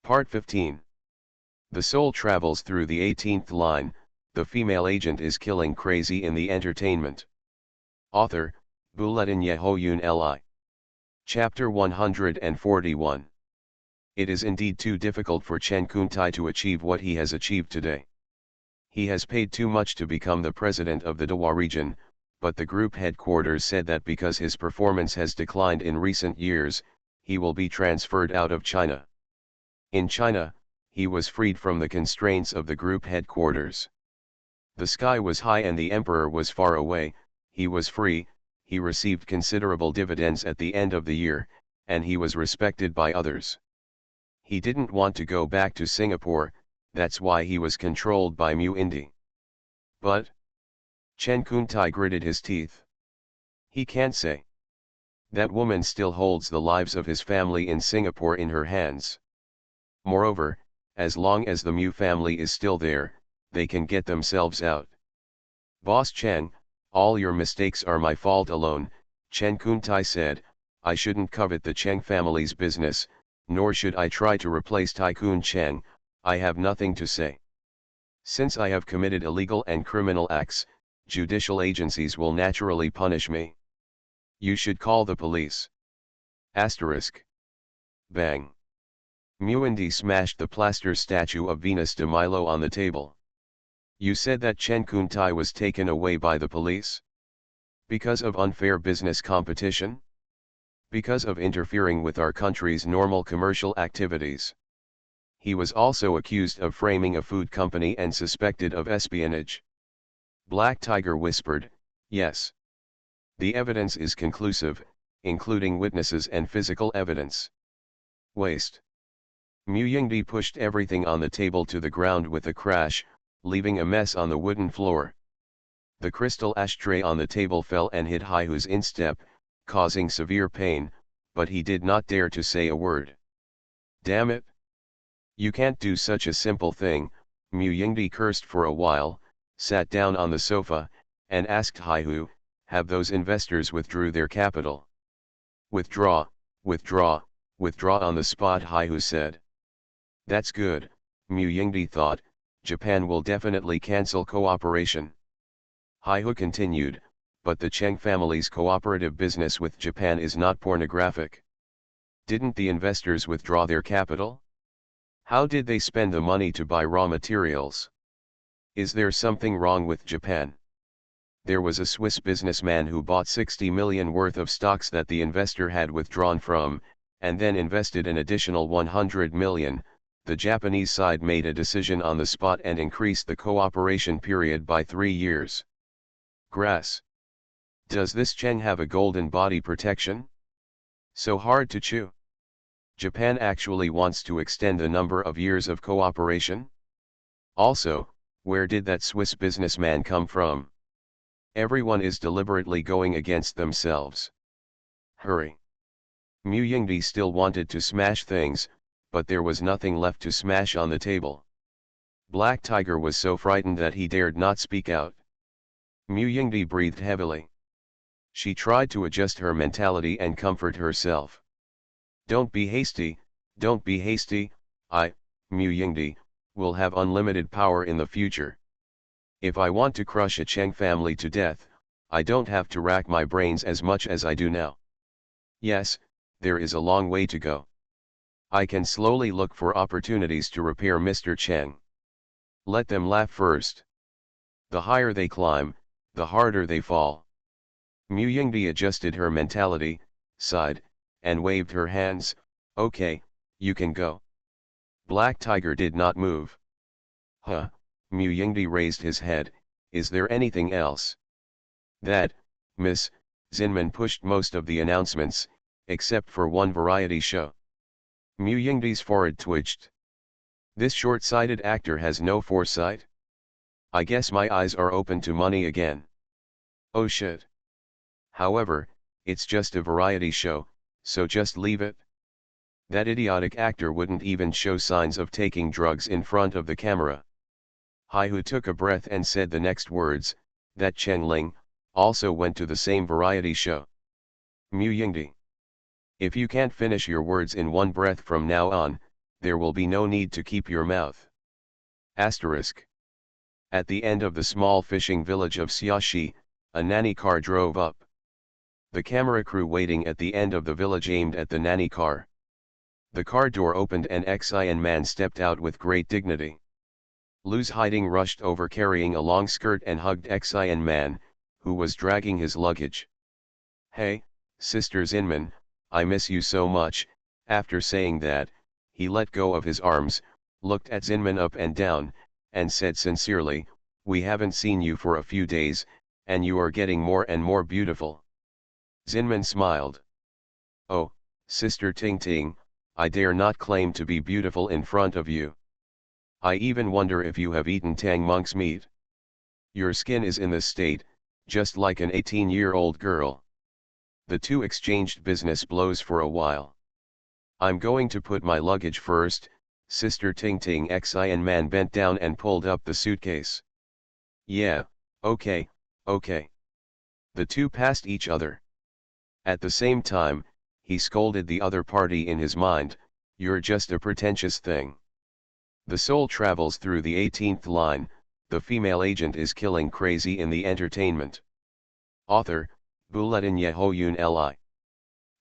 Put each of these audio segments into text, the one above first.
Part 15. The soul travels through the 18th line, the female agent is killing crazy in the entertainment. Author, Bulletin Yehoyun Li. Chapter 141. It is indeed too difficult for Chen Kuntai to achieve what he has achieved today. He has paid too much to become the president of the Dawa region, but the group headquarters said that because his performance has declined in recent years, he will be transferred out of China. In China, he was freed from the constraints of the group headquarters. The sky was high and the emperor was far away, he was free, he received considerable dividends at the end of the year, and he was respected by others. He didn't want to go back to Singapore, that's why he was controlled by Mu Indi. But Chen Kuntai gritted his teeth. He can't say. That woman still holds the lives of his family in Singapore in her hands. Moreover, as long as the Mu family is still there, they can get themselves out. Boss Chen, all your mistakes are my fault alone, Chen Kuntai said. I shouldn't covet the Cheng family's business, nor should I try to replace Tycoon Cheng. I have nothing to say. Since I have committed illegal and criminal acts, judicial agencies will naturally punish me. You should call the police. Asterisk. Bang. Muindi smashed the plaster statue of Venus de Milo on the table. You said that Chen Kuntai was taken away by the police? Because of unfair business competition? Because of interfering with our country's normal commercial activities? He was also accused of framing a food company and suspected of espionage. Black Tiger whispered, yes. The evidence is conclusive, including witnesses and physical evidence. Waste. Mu Yingdi pushed everything on the table to the ground with a crash, leaving a mess on the wooden floor. The crystal ashtray on the table fell and hit Haihu's instep, causing severe pain, but he did not dare to say a word. Damn it! You can't do such a simple thing, Mu Yingdi cursed for a while, sat down on the sofa, and asked Haihu, have those investors withdrew their capital? Withdraw, withdraw, withdraw on the spot, Haihu said. That's good, Mu Yingdi thought, Japan will definitely cancel cooperation. Haihu continued, but the Cheng family's cooperative business with Japan is not pornographic. Didn't the investors withdraw their capital? How did they spend the money to buy raw materials? Is there something wrong with Japan? There was a Swiss businessman who bought 60 million worth of stocks that the investor had withdrawn from, and then invested an additional 100 million. The Japanese side made a decision on the spot and increased the cooperation period by 3 years. Grass. Does this Cheng have a golden body protection? So hard to chew. Japan actually wants to extend the number of years of cooperation? Also, where did that Swiss businessman come from? Everyone is deliberately going against themselves. Hurry. Mu Yingdi still wanted to smash things, but there was nothing left to smash on the table. Black Tiger was so frightened that he dared not speak out. Mu Yingdi breathed heavily. She tried to adjust her mentality and comfort herself. Don't be hasty, don't be hasty, Mu Yingdi, will have unlimited power in the future. If I want to crush a Cheng family to death, I don't have to rack my brains as much as I do now. Yes, there is a long way to go. I can slowly look for opportunities to repair Mr. Cheng. Let them laugh first. The higher they climb, the harder they fall. Mu Yingdi adjusted her mentality, sighed, and waved her hands. Okay, you can go. Black Tiger did not move. Huh, Mu Yingdi raised his head, is there anything else? That, Miss, Zinman pushed most of the announcements, except for one variety show. Mu Yingdi's forehead twitched. This short-sighted actor has no foresight? I guess my eyes are open to money again. Oh shit. However, it's just a variety show, so just leave it. That idiotic actor wouldn't even show signs of taking drugs in front of the camera. Haihu took a breath and said the next words, that Chen Ling, also went to the same variety show. Mu Yingdi. If you can't finish your words in one breath from now on, there will be no need to keep your mouth. Asterisk. At the end of the small fishing village of Xiaxi, a nanny car drove up. The camera crew waiting at the end of the village aimed at the nanny car. The car door opened and Xian man stepped out with great dignity. Lu's hiding rushed over carrying a long skirt and hugged Xian man, who was dragging his luggage. "Hey, Sister Zinman, I miss you so much." After saying that, he let go of his arms, looked at Zinman up and down, and said sincerely, "We haven't seen you for a few days, and you are getting more and more beautiful." Zinman smiled. "Oh, Sister Ting Ting, I dare not claim to be beautiful in front of you. I even wonder if you have eaten Tang monk's meat. Your skin is in this state, just like an 18-year-old girl." The two exchanged business blows for a while. "I'm going to put my luggage first." Sister Ting Ting Xian man bent down and pulled up the suitcase. "Yeah, okay, okay." The two passed each other. At the same time, he scolded the other party in his mind, "You're just a pretentious thing." The soul travels through the 18th line, the female agent is killing crazy in the entertainment. Author, Buletin Yehoyun Li.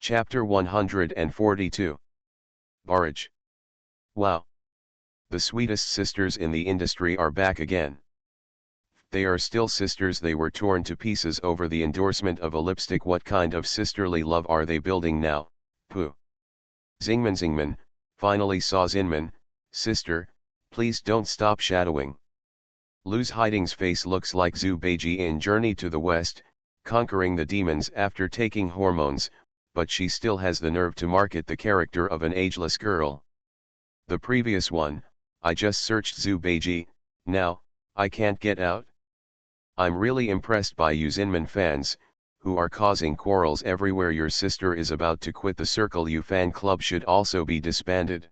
Chapter 142. Barrage. Wow! The sweetest sisters in the industry are back again. They are still sisters. They were torn to pieces over the endorsement of a lipstick. What kind of sisterly love are they building now? Pooh. Zingman finally saw Zinman. "Sister, please don't stop shadowing." Lu's hiding's face looks like Zhu Beiji in Journey to the West, conquering the demons after taking hormones, but she still has the nerve to market the character of an ageless girl. The previous one, I just searched Zhu Beiji, now, I can't get out. I'm really impressed by you Zinman fans, who are causing quarrels everywhere. Your sister is about to quit the circle. You fan club should also be disbanded.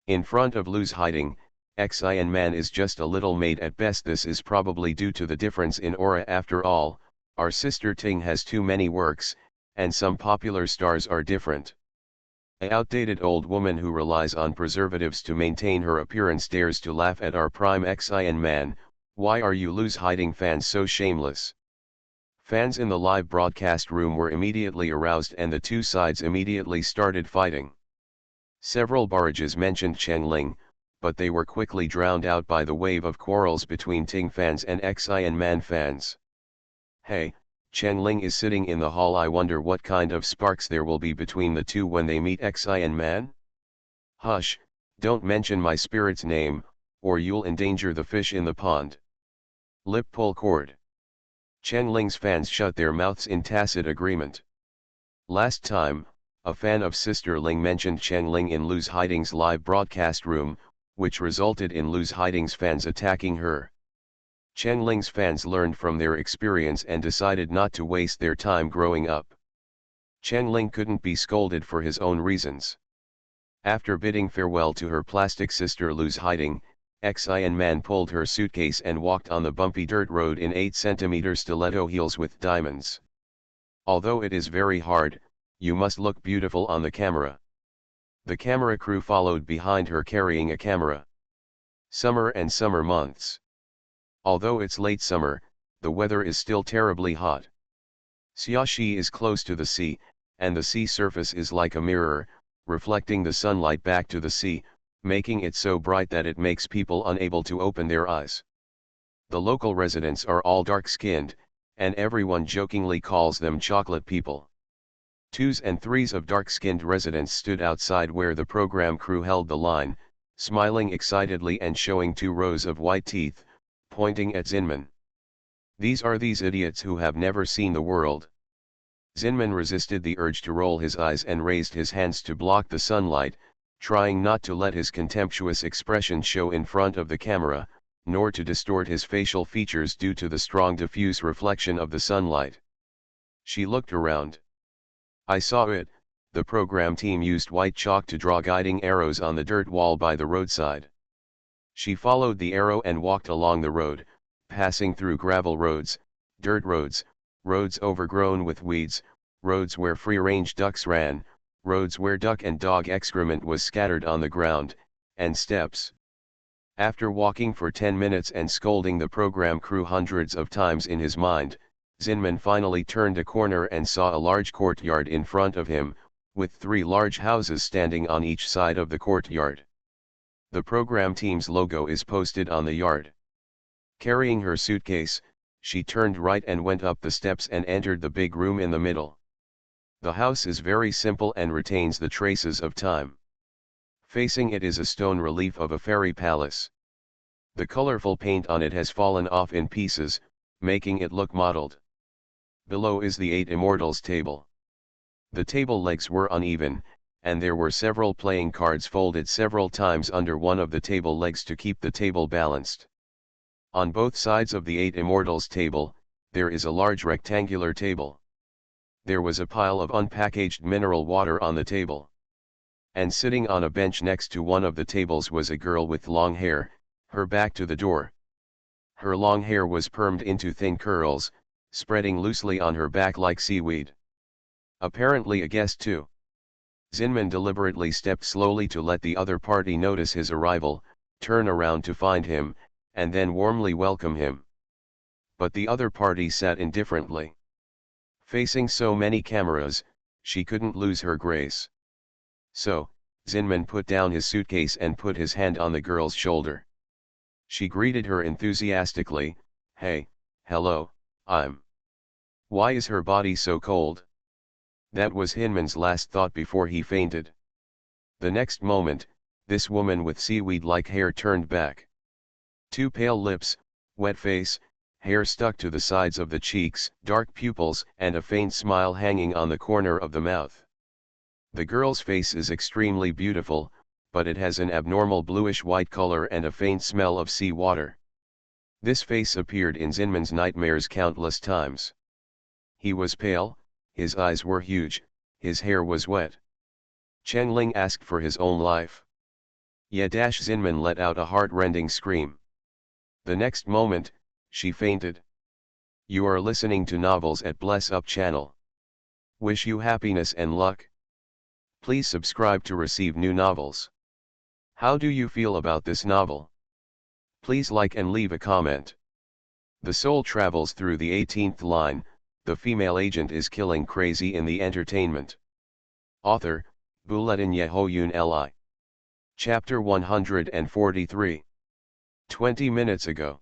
In front of Lu's hiding, Xian man is just a little maid at best. This is probably due to the difference in aura. After all, our sister Ting has too many works, and some popular stars are different. A outdated old woman who relies on preservatives to maintain her appearance dares to laugh at our prime Xian man. Why are you Lu's hiding fans so shameless? Fans in the live broadcast room were immediately aroused and the two sides immediately started fighting. Several barrages mentioned Chengling, but they were quickly drowned out by the wave of quarrels between Ting fans and Xian man fans. "Hey, Chengling is sitting in the hall. I wonder what kind of sparks there will be between the two when they meet Xian man?" "Hush, don't mention my spirit's name, or you'll endanger the fish in the pond." Lip pull cord. Chengling's fans shut their mouths in tacit agreement. Last time, a fan of Sister Ling mentioned Chengling in Lu's hiding's live broadcast room, which resulted in Lu's hiding's fans attacking her. Chengling's fans learned from their experience and decided not to waste their time growing up. Chengling couldn't be scolded for his own reasons. After bidding farewell to her plastic sister Lu's hiding, Xian man pulled her suitcase and walked on the bumpy dirt road in 8 cm stiletto heels with diamonds. Although it is very hard, you must look beautiful on the camera. The camera crew followed behind her carrying a camera. Summer and summer months. Although it's late summer, the weather is still terribly hot. Xiaxi is close to the sea, and the sea surface is like a mirror, reflecting the sunlight back to the sea, making it so bright that it makes people unable to open their eyes. The local residents are all dark-skinned, and everyone jokingly calls them chocolate people. Twos and threes of dark-skinned residents stood outside where the program crew held the line, smiling excitedly and showing 2 rows of white teeth, pointing at Zinman. These are these idiots who have never seen the world. Zinman resisted the urge to roll his eyes and raised his hands to block the sunlight, trying not to let his contemptuous expression show in front of the camera, nor to distort his facial features due to the strong diffuse reflection of the sunlight. She looked around. "I saw it," the program team used white chalk to draw guiding arrows on the dirt wall by the roadside. She followed the arrow and walked along the road, passing through gravel roads, dirt roads, roads overgrown with weeds, roads where free-range ducks ran, roads where duck and dog excrement was scattered on the ground, and steps. After walking for 10 minutes and scolding the program crew hundreds of times in his mind, Zinman finally turned a corner and saw a large courtyard in front of him, with 3 large houses standing on each side of the courtyard. The program team's logo is posted on the yard. Carrying her suitcase, she turned right and went up the steps and entered the big room in the middle. The house is very simple and retains the traces of time. Facing it is a stone relief of a fairy palace. The colorful paint on it has fallen off in pieces, making it look mottled. Below is the 8 immortals table. The table legs were uneven, and there were several playing cards folded several times under one of the table legs to keep the table balanced. On both sides of the 8 immortals table, there is a large rectangular table. There was a pile of unpackaged mineral water on the table. And sitting on a bench next to one of the tables was a girl with long hair, her back to the door. Her long hair was permed into thin curls, spreading loosely on her back like seaweed. Apparently a guest too. Zinman deliberately stepped slowly to let the other party notice his arrival, turn around to find him, and then warmly welcome him. But the other party sat indifferently. Facing so many cameras, she couldn't lose her grace. So, Zinman put down his suitcase and put his hand on the girl's shoulder. She greeted her enthusiastically, "Hey, hello, I'm." Why is her body so cold? That was Hinman's last thought before he fainted. The next moment, this woman with seaweed-like hair turned back. 2 pale lips, wet face, hair stuck to the sides of the cheeks, dark pupils, and a faint smile hanging on the corner of the mouth. The girl's face is extremely beautiful, but it has an abnormal bluish-white color and a faint smell of sea water. This face appeared in Zinman's nightmares countless times. He was pale, his eyes were huge, his hair was wet. Chen Ling asked for his own life. Yeah. Zinman let out a heart-rending scream. The next moment, she fainted. You are listening to novels at Bless Up channel. Wish you happiness and luck. Please subscribe to receive new novels. How do you feel about this novel? Please like and leave a comment. The soul travels through the 18th line, the female agent is killing crazy in the entertainment. Author, Bulletin Yehoyun Li. Chapter 143. 20 minutes ago.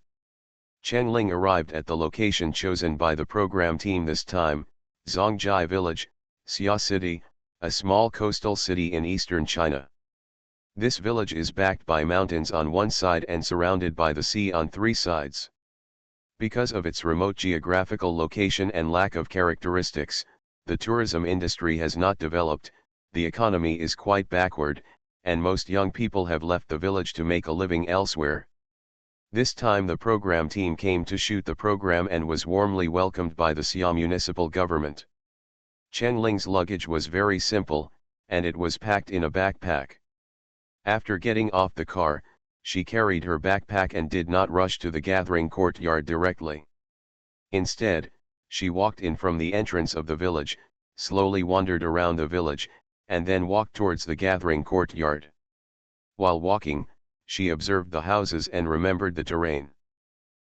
Chen Ling arrived at the location chosen by the program team this time, Zongjai Village, Xia City, a small coastal city in eastern China. This village is backed by mountains on one side and surrounded by the sea on 3 sides. Because of its remote geographical location and lack of characteristics, the tourism industry has not developed, the economy is quite backward, and most young people have left the village to make a living elsewhere. This time the program team came to shoot the program and was warmly welcomed by the Xia municipal government. Chen Ling's luggage was very simple, and it was packed in a backpack. After getting off the car, she carried her backpack and did not rush to the gathering courtyard directly. Instead, she walked in from the entrance of the village, slowly wandered around the village, and then walked towards the gathering courtyard. While walking, she observed the houses and remembered the terrain.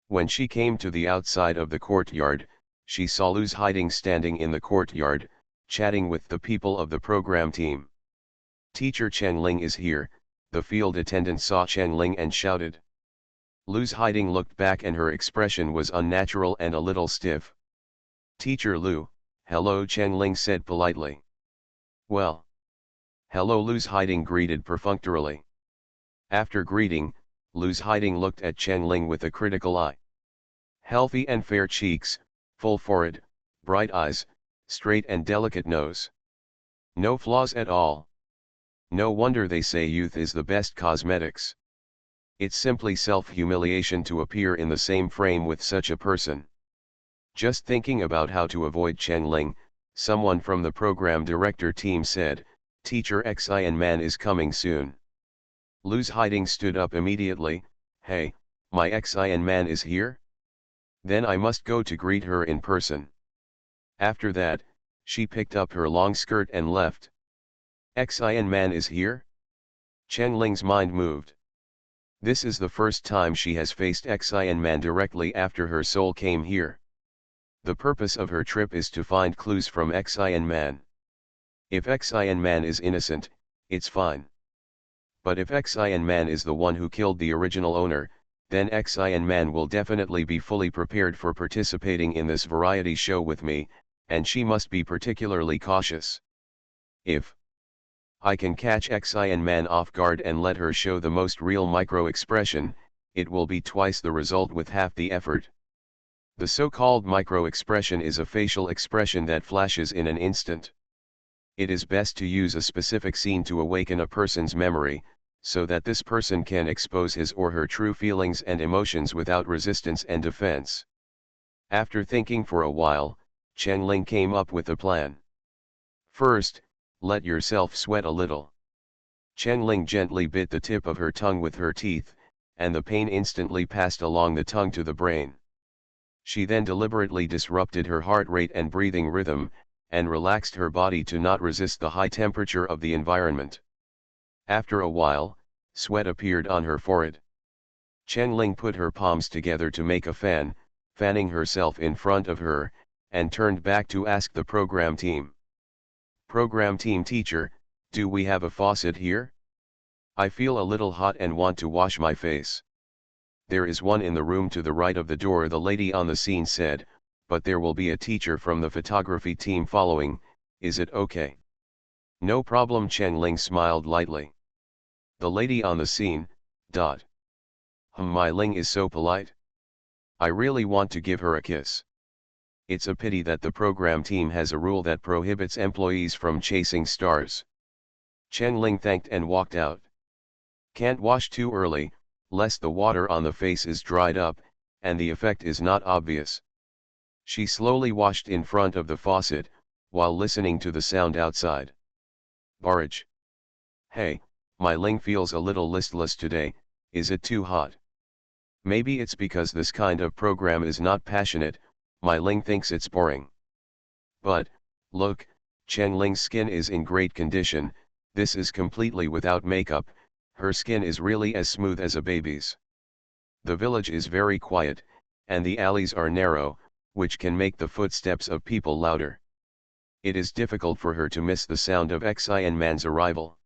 When she came to the outside of the courtyard, she saw Luz hiding standing in the courtyard, chatting with the people of the program team. Teacher Chen Ling is here, the field attendant saw Chen Ling and shouted. Luz hiding looked back and her expression was unnatural and a little stiff. Teacher Lu, hello, Chen Ling said politely. Well. Hello, Luz hiding greeted perfunctorily. After greeting, Luz hiding looked at Chen Ling with a critical eye. Healthy and fair cheeks, full forehead, bright eyes, straight and delicate nose. No flaws at all. No wonder they say youth is the best cosmetics. It's simply self-humiliation to appear in the same frame with such a person. Just thinking about how to avoid Chen Ling, someone from the program director team said, Teacher Xin Man is coming soon. Luz hiding stood up immediately, hey, my Xin Man is here? Then I must go to greet her in person. After that, she picked up her long skirt and left. Xin Man is here? Ling's mind moved. This is the first time she has faced Xian Man directly after her soul came here. The purpose of her trip is to find clues from Xian Man. If Xian Man is innocent, it's fine. But if Xian Man is the one who killed the original owner, then Xian Man will definitely be fully prepared for participating in this variety show with me, and she must be particularly cautious. If I can catch Xian Man off guard and let her show the most real micro-expression, it will be twice the result with half the effort. The so-called micro-expression is a facial expression that flashes in an instant. It is best to use a specific scene to awaken a person's memory, so that this person can expose his or her true feelings and emotions without resistance and defense. After thinking for a while, Ling came up with a plan. First, let yourself sweat a little. Ling gently bit the tip of her tongue with her teeth, and the pain instantly passed along the tongue to the brain. She then deliberately disrupted her heart rate and breathing rhythm, and relaxed her body to not resist the high temperature of the environment. After a while, sweat appeared on her forehead. Ling put her palms together to make a fan, fanning herself in front of her, and turned back to ask the program team. Program team teacher, do we have a faucet here? I feel a little hot and want to wash my face. There is one in the room to the right of the door, the lady on the scene said, but there will be a teacher from the photography team following, is it okay? No problem, Ling smiled lightly. The lady on the scene, My Ling is so polite. I really want to give her a kiss. It's a pity that the program team has a rule that prohibits employees from chasing stars. Ling thanked and walked out. Can't wash too early, lest the water on the face is dried up, and the effect is not obvious. She slowly washed in front of the faucet, while listening to the sound outside. Barrage. Hey, my Ling feels a little listless today, is it too hot? Maybe it's because this kind of program is not passionate, my Ling thinks it's boring. But, look, Ling's skin is in great condition, this is completely without makeup, her skin is really as smooth as a baby's. The village is very quiet, and the alleys are narrow, which can make the footsteps of people louder. It is difficult for her to miss the sound of Xian Man's arrival.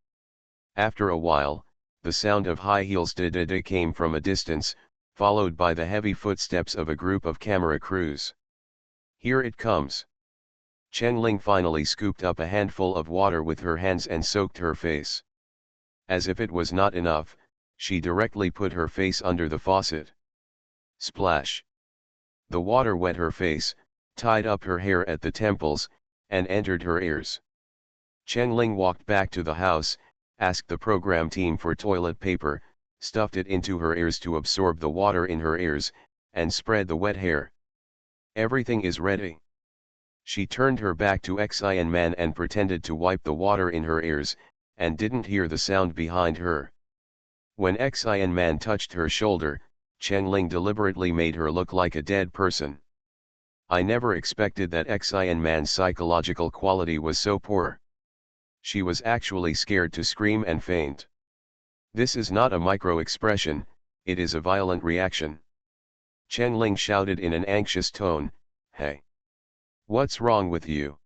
After a while, the sound of high heels came from a distance, followed by the heavy footsteps of a group of camera crews. Here it comes. Ling finally scooped up a handful of water with her hands and soaked her face. As if it was not enough, she directly put her face under the faucet. Splash! The water wet her face, tied up her hair at the temples, and entered her ears. Ling walked back to the house, asked the program team for toilet paper, stuffed it into her ears to absorb the water in her ears, and spread the wet hair. Everything is ready. She turned her back to Xian Man and pretended to wipe the water in her ears, and didn't hear the sound behind her. When Xian Man touched her shoulder, Ling deliberately made her look like a dead person. I never expected that Xian Man's psychological quality was so poor. She was actually scared to scream and faint. This is not a micro-expression, it is a violent reaction. Ling shouted in an anxious tone, "Hey! What's wrong with you?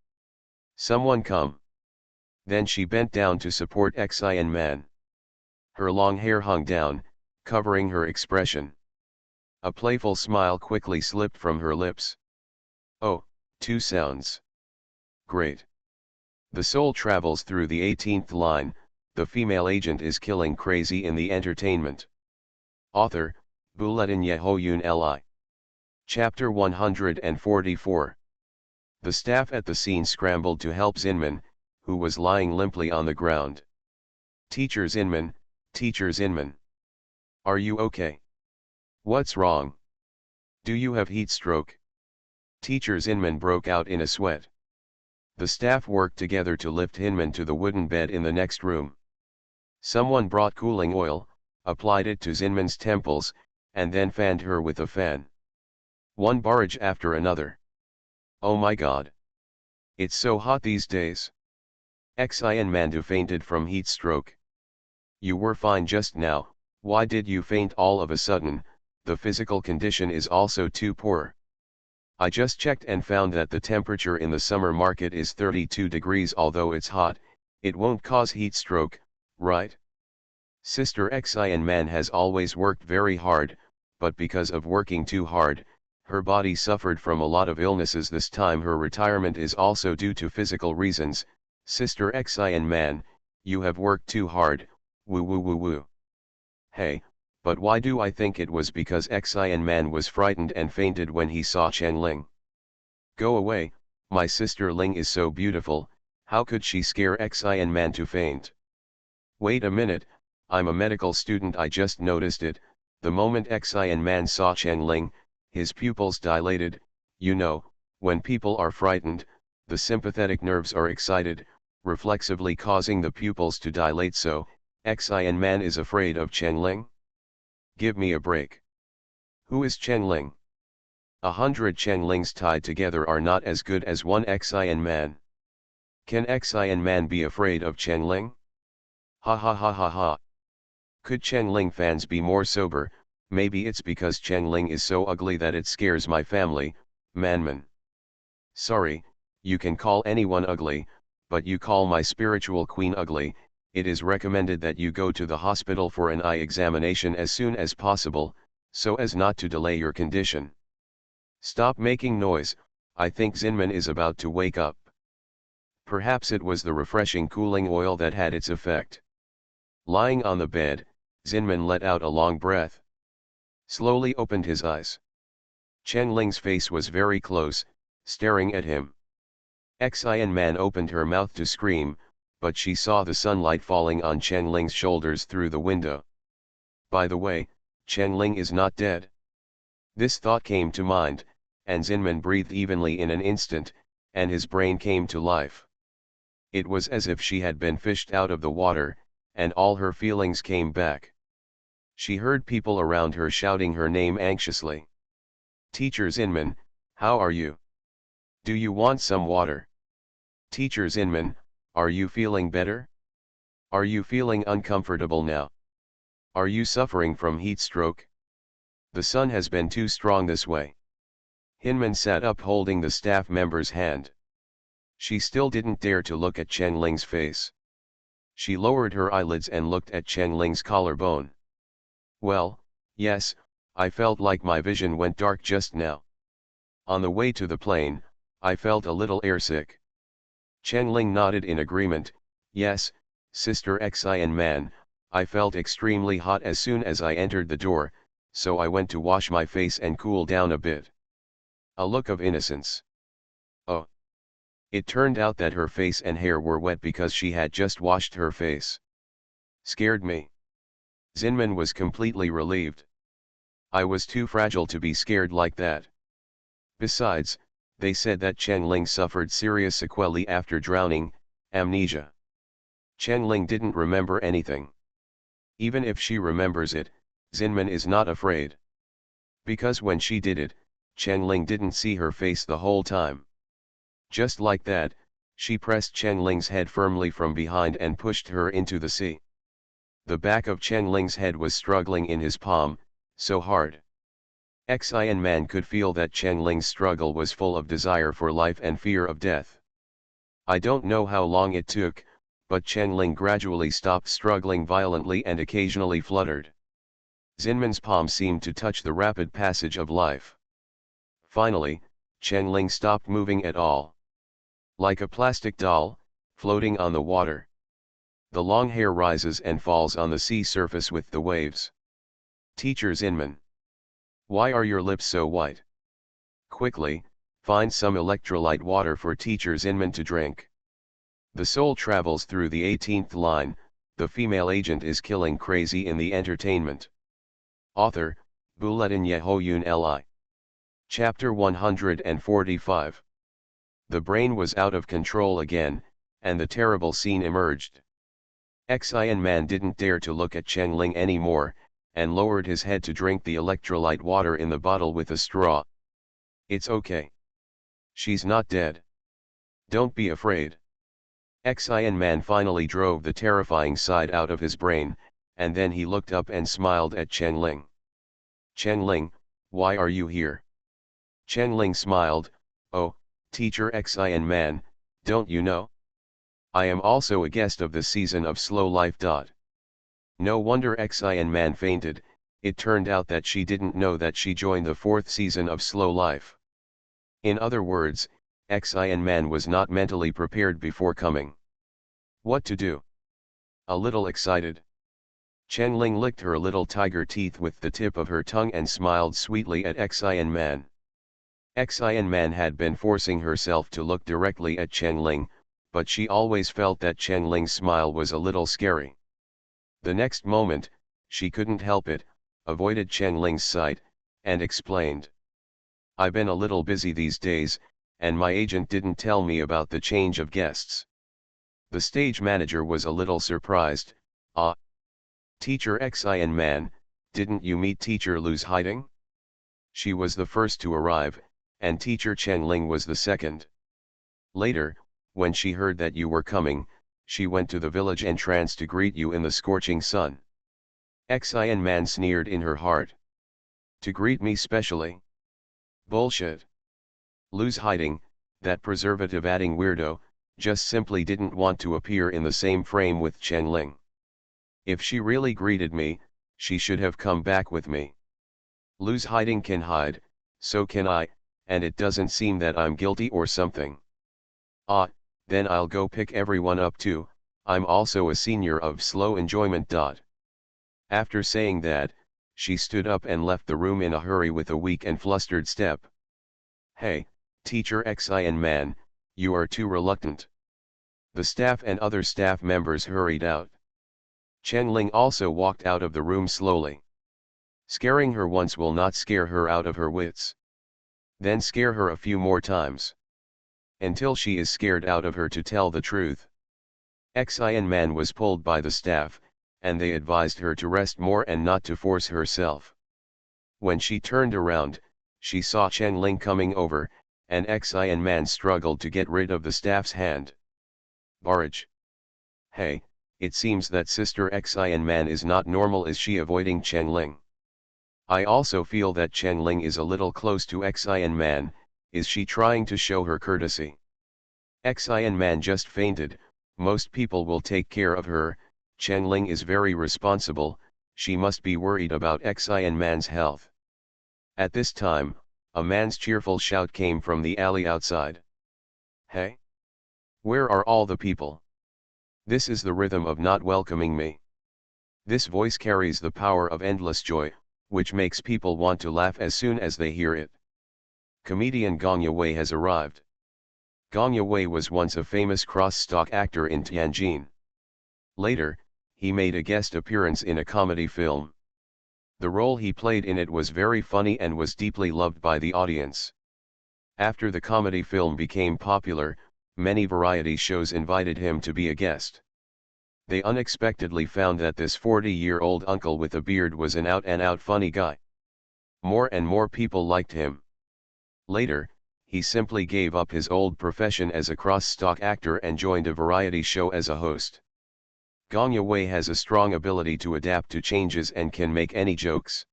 Someone come." Then she bent down to support Xian Man. Her long hair hung down, covering her expression. A playful smile quickly slipped from her lips. Oh, two sounds. Great. The soul travels through the 18th line, the female agent is killing crazy in the entertainment. Author, Bulletin Yehoyun Li. Chapter 144. The staff at the scene scrambled to help Zinman, who was lying limply on the ground. Teacher Zinman, Teacher Zinman. Are you okay? What's wrong? Do you have heat stroke? Teacher Zinman broke out in a sweat. The staff worked together to lift Hinman to the wooden bed in the next room. Someone brought cooling oil, applied it to Zinman's temples, and then fanned her with a fan. One barrage after another. Oh my God! It's so hot these days. Xian Mandu fainted from heat stroke. You were fine just now, why did you faint all of a sudden? The physical condition is also too poor. I just checked and found that the temperature in the summer market is 32 degrees. Although it's hot, it won't cause heat stroke, right? Sister Xin Man has always worked very hard, but because of working too hard, her body suffered from a lot of illnesses. This time her retirement is also due to physical reasons. Sister Xin Man, you have worked too hard, woo woo woo woo. Hey, but why do I think it was because Xin Man was frightened and fainted when he saw Chen Ling? Go away, my sister Ling is so beautiful, how could she scare Xin Man to faint? Wait a minute, I'm a medical student, I just noticed it. The moment Xin Man saw Chen Ling, his pupils dilated. You know, when people are frightened, the sympathetic nerves are excited, reflexively causing the pupils to dilate. So, Xin Man is afraid of Chen Ling? Give me a break. Who is Chen Ling? 100 Chen Lings tied together are not as good as one Xin Man. Can Xin Man be afraid of Chen Ling? Ha ha ha ha ha. Could Chen Ling fans be more sober? Maybe it's because Chen Ling is so ugly that it scares my family, Manman. Sorry, you can call anyone ugly, but you call my spiritual queen ugly. It is recommended that you go to the hospital for an eye examination as soon as possible, so as not to delay your condition. Stop making noise, I think Zinman is about to wake up. Perhaps it was the refreshing cooling oil that had its effect. Lying on the bed, Zinman let out a long breath. Slowly opened his eyes. Chen Ling's face was very close, staring at him. Xin Man opened her mouth to scream, but she saw the sunlight falling on Chen Ling's shoulders through the window. By the way, Chen Ling is not dead. This thought came to mind, and Zinman breathed evenly in an instant, and his brain came to life. It was as if she had been fished out of the water, and all her feelings came back. She heard people around her shouting her name anxiously. Teacher Zinman, how are you? Do you want some water? Teacher Zinman, are you feeling better? Are you feeling uncomfortable now? Are you suffering from heat stroke? The sun has been too strong this way. Hinman sat up holding the staff member's hand. She still didn't dare to look at Chen Ling's face. She lowered her eyelids and looked at Chen Ling's collarbone. Well, yes, I felt like my vision went dark just now. On the way to the plane, I felt a little airsick. Chen Ling nodded in agreement. Yes, Sister Xin Man, I felt extremely hot as soon as I entered the door, so I went to wash my face and cool down a bit. A look of innocence. Oh. It turned out that her face and hair were wet because she had just washed her face. Scared me. Zinman was completely relieved. I was too fragile to be scared like that. Besides, they said that Chen Ling suffered serious sequelae after drowning, amnesia. Chen Ling didn't remember anything. Even if she remembers it, Zinman is not afraid. Because when she did it, Chen Ling didn't see her face the whole time. Just like that, she pressed Chen Ling's head firmly from behind and pushed her into the sea. The back of Chen Ling's head was struggling in his palm, so hard. Xin Man could feel that Chen Ling's struggle was full of desire for life and fear of death. I don't know how long it took, but Chen Ling gradually stopped struggling violently and occasionally fluttered. Zinman's palm seemed to touch the rapid passage of life. Finally, Chen Ling stopped moving at all. Like a plastic doll, floating on the water. The long hair rises and falls on the sea surface with the waves. Teacher Zinman. Why are your lips so white? Quickly, find some electrolyte water for Teacher Zinman to drink. The soul travels through the 18th line, the female agent is killing crazy in the entertainment. Author, Bulletin Yehoyun Li. Chapter 145. The brain was out of control again, and the terrible scene emerged. Xin Man didn't dare to look at Chen Ling anymore, and lowered his head to drink the electrolyte water in the bottle with a straw. It's okay. She's not dead. Don't be afraid. Xin Man finally drove the terrifying side out of his brain, and then he looked up and smiled at Chen Ling. "Chen Ling, why are you here?" Chen Ling smiled, "Oh, Teacher Xin Man, don't you know? I am also a guest of this season of Slow Life. No wonder Xin Man fainted. It turned out that she didn't know that she joined the 4th season of Slow Life. In other words, Xin Man was not mentally prepared before coming. What to do? A little excited. Chen Ling licked her little tiger teeth with the tip of her tongue and smiled sweetly at Xin Man. Xin Man had been forcing herself to look directly at Chen Ling, but she always felt that Chen Ling's smile was a little scary. The next moment, she couldn't help it, avoided Chen Ling's sight, and explained. "I've been a little busy these days, and my agent didn't tell me about the change of guests." The stage manager was a little surprised. "Ah, Teacher Xin Man, didn't you meet Teacher Lu's hiding? She was the first to arrive, and Teacher Chen Ling was the second. Later, when she heard that you were coming, she went to the village entrance to greet you in the scorching sun." Xin Man sneered in her heart. "To greet me specially? Bullshit. Lu's hiding, that preservative-adding weirdo, just simply didn't want to appear in the same frame with Chen Ling. If she really greeted me, she should have come back with me. Lu's hiding can hide, so can I, and it doesn't seem that I'm guilty or something. Ah, then I'll go pick everyone up too, I'm also a senior of Slow Enjoyment. After saying that, she stood up and left the room in a hurry with a weak and flustered step. "Hey, Teacher Xin Man, you are too reluctant." The staff and other staff members hurried out. Chen Ling also walked out of the room slowly. Scaring her once will not scare her out of her wits. Then scare her a few more times. Until she is scared out of her to tell the truth. Xin Man was pulled by the staff, and they advised her to rest more and not to force herself. When she turned around, she saw Chen Ling coming over, and Xin Man struggled to get rid of the staff's hand. "Barrage. Hey, it seems that Sister Xin Man is not normal. Is she avoiding Chen Ling? I also feel that Chen Ling is a little close to Xin Man, is she trying to show her courtesy? Xin Man just fainted, most people will take care of her, Chen Ling is very responsible, she must be worried about Xin Man's health." At this time, a man's cheerful shout came from the alley outside. "Hey? Where are all the people? This is the rhythm of not welcoming me." This voice carries the power of endless joy, which makes people want to laugh as soon as they hear it. Comedian Gong Yewei has arrived. Gong Yewei was once a famous cross-stock actor in Tianjin. Later, he made a guest appearance in a comedy film. The role he played in it was very funny and was deeply loved by the audience. After the comedy film became popular, many variety shows invited him to be a guest. They unexpectedly found that this 40-year-old uncle with a beard was an out-and-out funny guy. More and more people liked him. Later, he simply gave up his old profession as a cross-stock actor and joined a variety show as a host. Gong Yewei has a strong ability to adapt to changes and can make any jokes.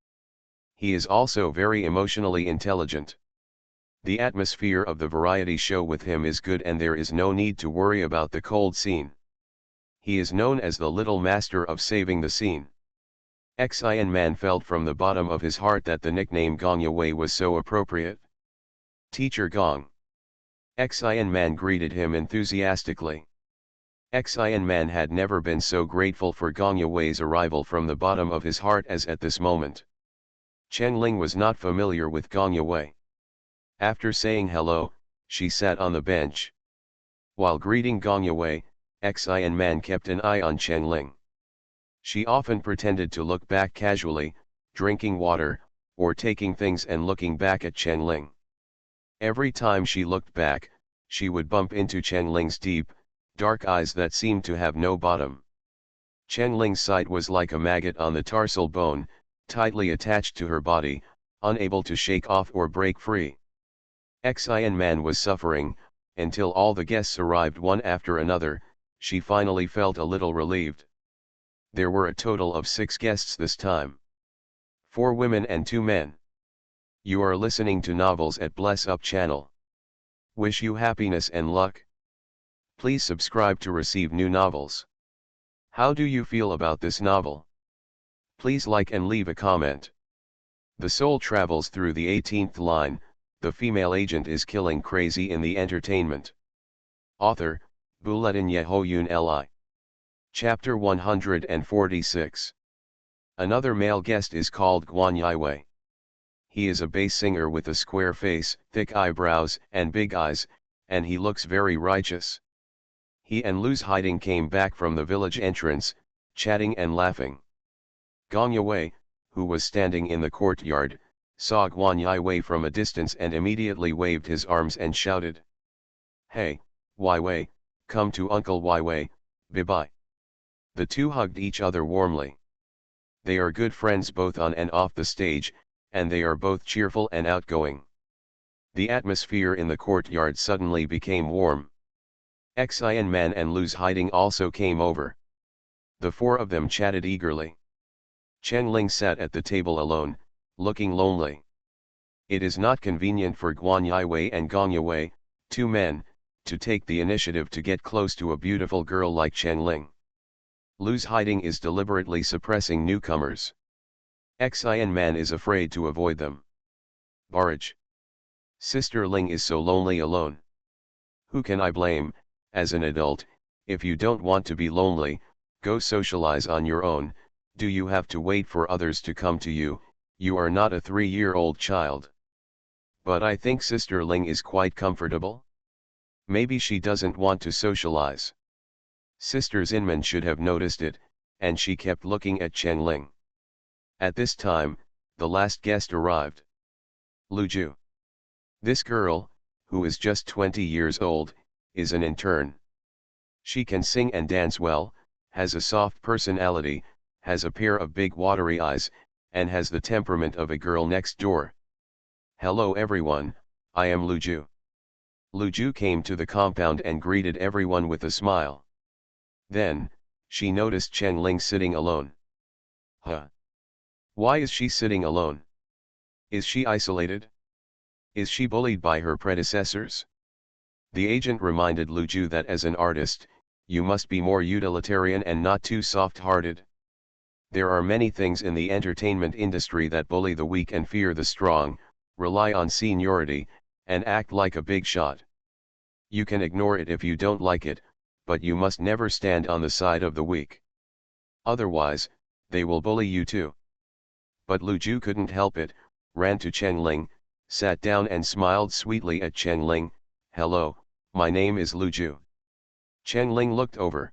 He is also very emotionally intelligent. The atmosphere of the variety show with him is good and there is no need to worry about the cold scene. He is known as the Little Master of saving the scene. Xin Man felt from the bottom of his heart that the nickname Gong Yewei was so appropriate. "Teacher Gong." Xin Man greeted him enthusiastically. Xin Man had never been so grateful for Gong Yewei's arrival from the bottom of his heart as at this moment. Chen Ling was not familiar with Gong Yewei. After saying hello, she sat on the bench. While greeting Gong Yewei, Xin Man kept an eye on Chen Ling. She often pretended to look back casually, drinking water, or taking things and looking back at Chen Ling. Every time she looked back, she would bump into Chen Ling's deep, dark eyes that seemed to have no bottom. Chen Ling's sight was like a maggot on the tarsal bone, tightly attached to her body, unable to shake off or break free. Xin Man was suffering, until all the guests arrived one after another, she finally felt a little relieved. There were a total of 6 guests this time. 4 women and 2 men. You are listening to Novels at Bless Up channel. Wish you happiness and luck. Please subscribe to receive new novels. How do you feel about this novel? Please like and leave a comment. The soul travels through the 18th line, the female agent is killing crazy in the entertainment. Author, Buletin Yehoyun Li. Chapter 146. Another male guest is called Guan Yiwei. He is a bass singer with a square face, thick eyebrows, and big eyes, and he looks very righteous. He and Luz Hiding came back from the village entrance, chatting and laughing. Gong Yiwei, who was standing in the courtyard, saw Guan Yiwei from a distance and immediately waved his arms and shouted, "Hey, Yiwei, come to Uncle Yiwei, bye-bye." The two hugged each other warmly. They are good friends both on and off the stage, and they are both cheerful and outgoing. The atmosphere in the courtyard suddenly became warm. Xian Man and Luz Hiding also came over. The 4 of them chatted eagerly. Chen Ling sat at the table alone, looking lonely. It is not convenient for Guan Yiwei and Gong Yiwei, 2 men, to take the initiative to get close to a beautiful girl like Chen Ling. Luz Hiding is deliberately suppressing newcomers. Xian Man is afraid to avoid them. Barrage. Sister Ling is so lonely alone. Who can I blame? As an adult, if you don't want to be lonely, go socialize on your own. Do you have to wait for others to come to you? You are not a 3-year-old child. But I think Sister Ling is quite comfortable. Maybe she doesn't want to socialize. Sister Zinman should have noticed it, and she kept looking at Chen Ling. At this time, the last guest arrived. Lu Ju. This girl, who is just 20 years old, is an intern. She can sing and dance well, has a soft personality, has a pair of big watery eyes, and has the temperament of a girl next door. Hello everyone, I am Lu Ju. Lu Ju came to the compound and greeted everyone with a smile. Then, she noticed Chen Ling sitting alone. Huh? Why is she sitting alone? Is she isolated? Is she bullied by her predecessors? The agent reminded Lu Ju that as an artist, you must be more utilitarian and not too soft-hearted. There are many things in the entertainment industry that bully the weak and fear the strong, rely on seniority, and act like a big shot. You can ignore it if you don't like it, but you must never stand on the side of the weak. Otherwise, they will bully you too. But Lu Ju couldn't help it, ran to Chen Ling, sat down and smiled sweetly at Chen Ling. "Hello, my name is Lu Ju." Chen Ling looked over.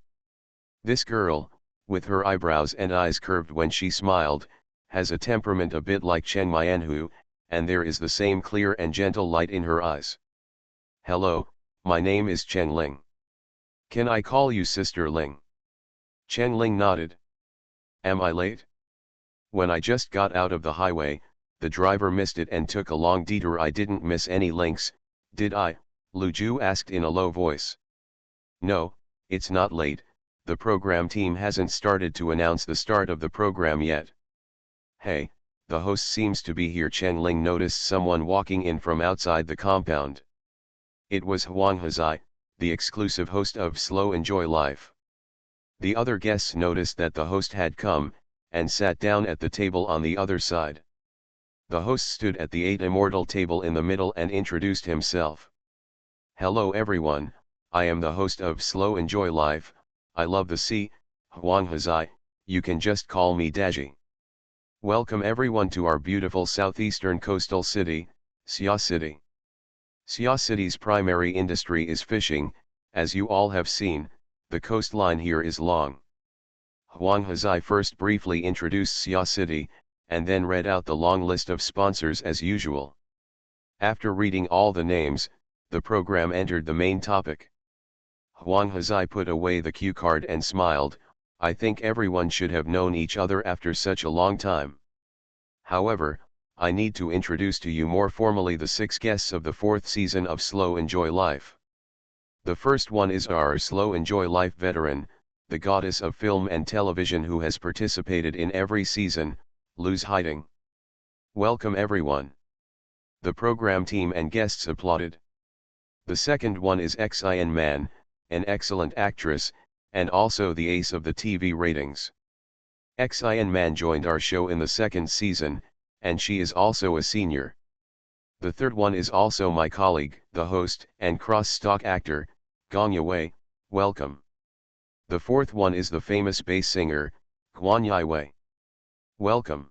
This girl, with her eyebrows and eyes curved when she smiled, has a temperament a bit like Chen Mianhu, and there is the same clear and gentle light in her eyes. "Hello, my name is Chen Ling. Can I call you Sister Ling?" Chen Ling nodded. "Am I late?" "When I just got out of the highway, the driver missed it and took a long detour. I didn't miss any links, did I?" Lu Ju asked in a low voice. "No, it's not late, the program team hasn't started to announce the start of the program yet." "Hey, the host seems to be here." Chen Ling noticed someone walking in from outside the compound. It was Huang Hazai, the exclusive host of Slow Enjoy Life. The other guests noticed that the host had come, and sat down at the table on the other side. The host stood at the 8 immortal table in the middle and introduced himself. "Hello everyone, I am the host of Slow Enjoy Life, I love the sea, Huang Hazai, you can just call me Daji. Welcome everyone to our beautiful southeastern coastal city, Xia City. Xia City's primary industry is fishing, as you all have seen, the coastline here is long." Huang Hazai first briefly introduced Xia City, and then read out the long list of sponsors as usual. After reading all the names, the program entered the main topic. Huang Hazai put away the cue card and smiled. "I think everyone should have known each other after such a long time. However, I need to introduce to you more formally the 6 guests of the 4th season of Slow Enjoy Life. The first one is our Slow Enjoy Life veteran, the goddess of film and television who has participated in every season, Luz Hiding. Welcome everyone. The program team and guests applauded. The second one is Xin Man, an excellent actress, and also the ace of the TV ratings. Xin Man joined our show in the second season, and she is also a senior. The third one is also my colleague, the host and cross-stock actor, Gong Wei. Welcome. The fourth one is the famous bass singer, Guan Wei. Welcome.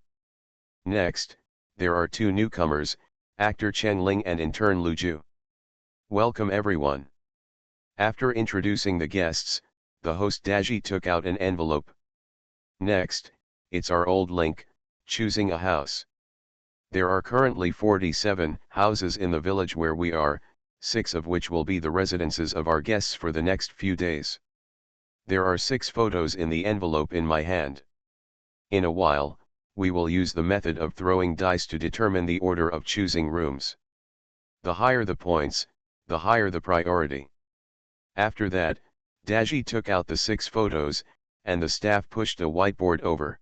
Next, there are two newcomers, actor Chen Ling and intern Lu Ju. Welcome everyone. After introducing the guests, the host Daji took out an envelope. Next, it's our old link, choosing a house. There are currently 47 houses in the village where we are, 6 of which will be the residences of our guests for the next few days. There are 6 photos in the envelope in my hand. In a while, we will use the method of throwing dice to determine the order of choosing rooms. The higher the points, the higher the priority. After that, Daji took out the 6 photos, and the staff pushed a whiteboard over.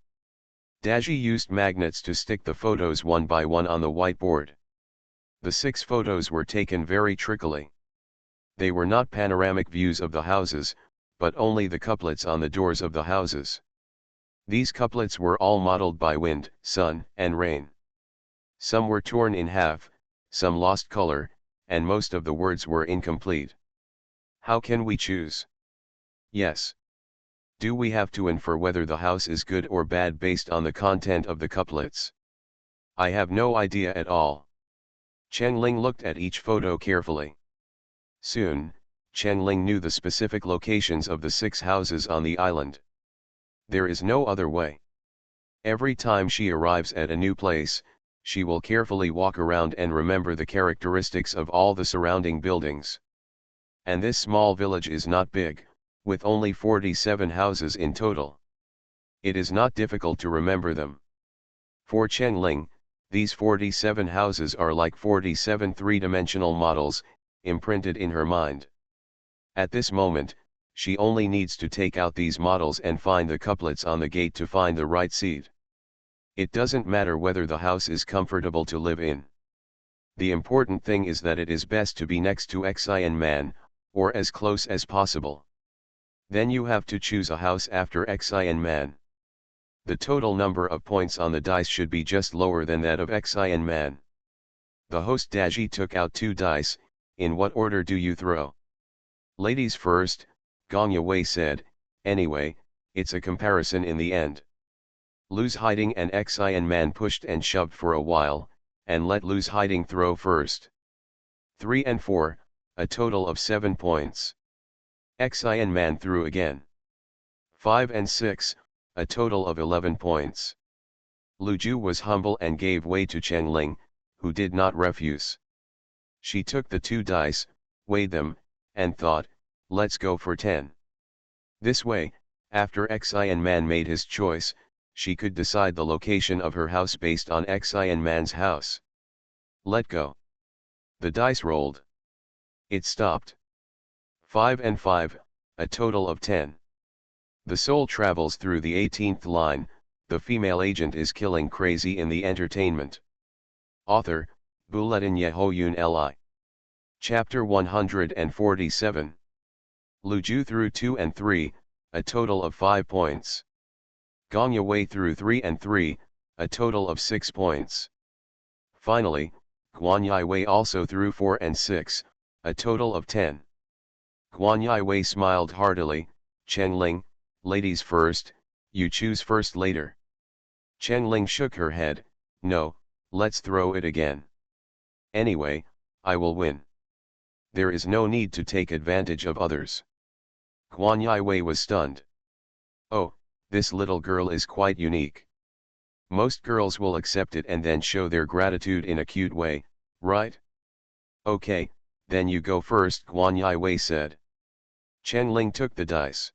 Daji used magnets to stick the photos one by one on the whiteboard. The 6 photos were taken very trickily. They were not panoramic views of the houses, but only the couplets on the doors of the houses. These couplets were all modeled by wind, sun, and rain. Some were torn in half, some lost color, and most of the words were incomplete. How can we choose? Yes. Do we have to infer whether the house is good or bad based on the content of the couplets? I have no idea at all. Chen Ling looked at each photo carefully. Soon, Chen Ling knew the specific locations of the 6 houses on the island. There is no other way. Every time she arrives at a new place, she will carefully walk around and remember the characteristics of all the surrounding buildings. And this small village is not big, with only 47 houses in total. It is not difficult to remember them. For Chen Ling, these 47 houses are like 47 three-dimensional models, imprinted in her mind. At this moment, she only needs to take out these models and find the couplets on the gate to find the right seat. It doesn't matter whether the house is comfortable to live in. The important thing is that it is best to be next to Xin Man, or as close as possible. Then you have to choose a house after Xin Man. The total number of points on the dice should be just lower than that of Xin Man. The host Daji took out 2 dice. In what order do you throw? Ladies first, Gong Wei said. Anyway, it's a comparison in the end. Luz Hiding and Xin Man pushed and shoved for a while, and let Luz Hiding throw first. 3 and 4, a total of 7 points. Xin Man threw again. 5 and 6, a total of 11 points. Lu Ju was humble and gave way to Chen Ling, who did not refuse. She took the 2 dice, weighed them, and thought, let's go for 10. This way, after Xin Man made his choice, she could decide the location of her house based on Xin Man's house. Let go. The dice rolled. It stopped. 5 and 5, a total of 10. The soul travels through the 18th line, the female agent is killing crazy in the entertainment. Author, Bulletin Yehoyun Li. Chapter 147. Lu Ju threw 2 and 3, a total of 5 points. Gong Wei threw 3 and 3, a total of 6 points. Finally, Guan Wei also threw 4 and 6, a total of 10. Guan Wei smiled heartily. Chen Ling, ladies first, you choose first later. Chen Ling shook her head. No, let's throw it again. Anyway, I will win. There is no need to take advantage of others. Guan Wei was stunned. Oh, this little girl is quite unique. Most girls will accept it and then show their gratitude in a cute way, right? Okay, then you go first, Guan Wei said. Chen Ling took the dice.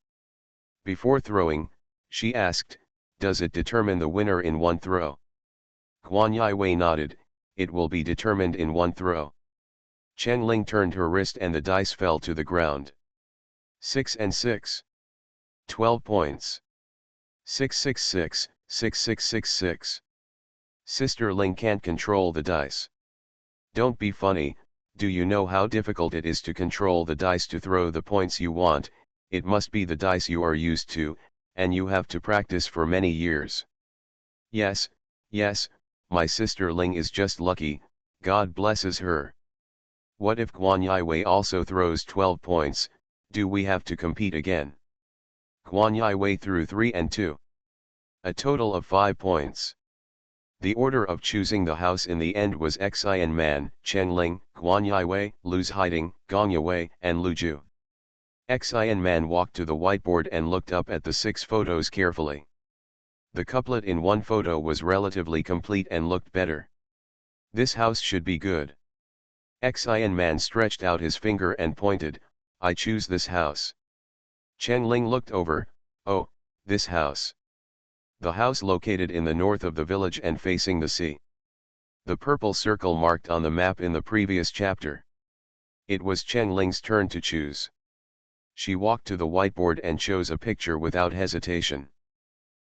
Before throwing, she asked, does it determine the winner in one throw? Guan Wei nodded, it will be determined in one throw. Chen Ling turned her wrist and the dice fell to the ground. 6 and 6. 12 points. 666, 6666. Sister Ling can't control the dice. Don't be funny, do you know how difficult it is to control the dice to throw the points you want? It must be the dice you are used to, and you have to practice for many years. Yes, yes, my sister Ling is just lucky, God blesses her. What if Guan Yiwei also throws 12 points, do we have to compete again? Guan Yiwei threw 3 and 2. A total of 5 points. The order of choosing the house in the end was Xian Man, Chen Ling, Guan Yiwei, Lu's Hiding, Gong Yiwei, and Lu Ju. Xian Man walked to the whiteboard and looked up at the 6 photos carefully. The couplet in one photo was relatively complete and looked better. This house should be good. Xian Man stretched out his finger and pointed, I choose this house. Chen Ling looked over, oh, this house. The house located in the north of the village and facing the sea. The purple circle marked on the map in the previous chapter. It was Chen Ling's turn to choose. She walked to the whiteboard and chose a picture without hesitation.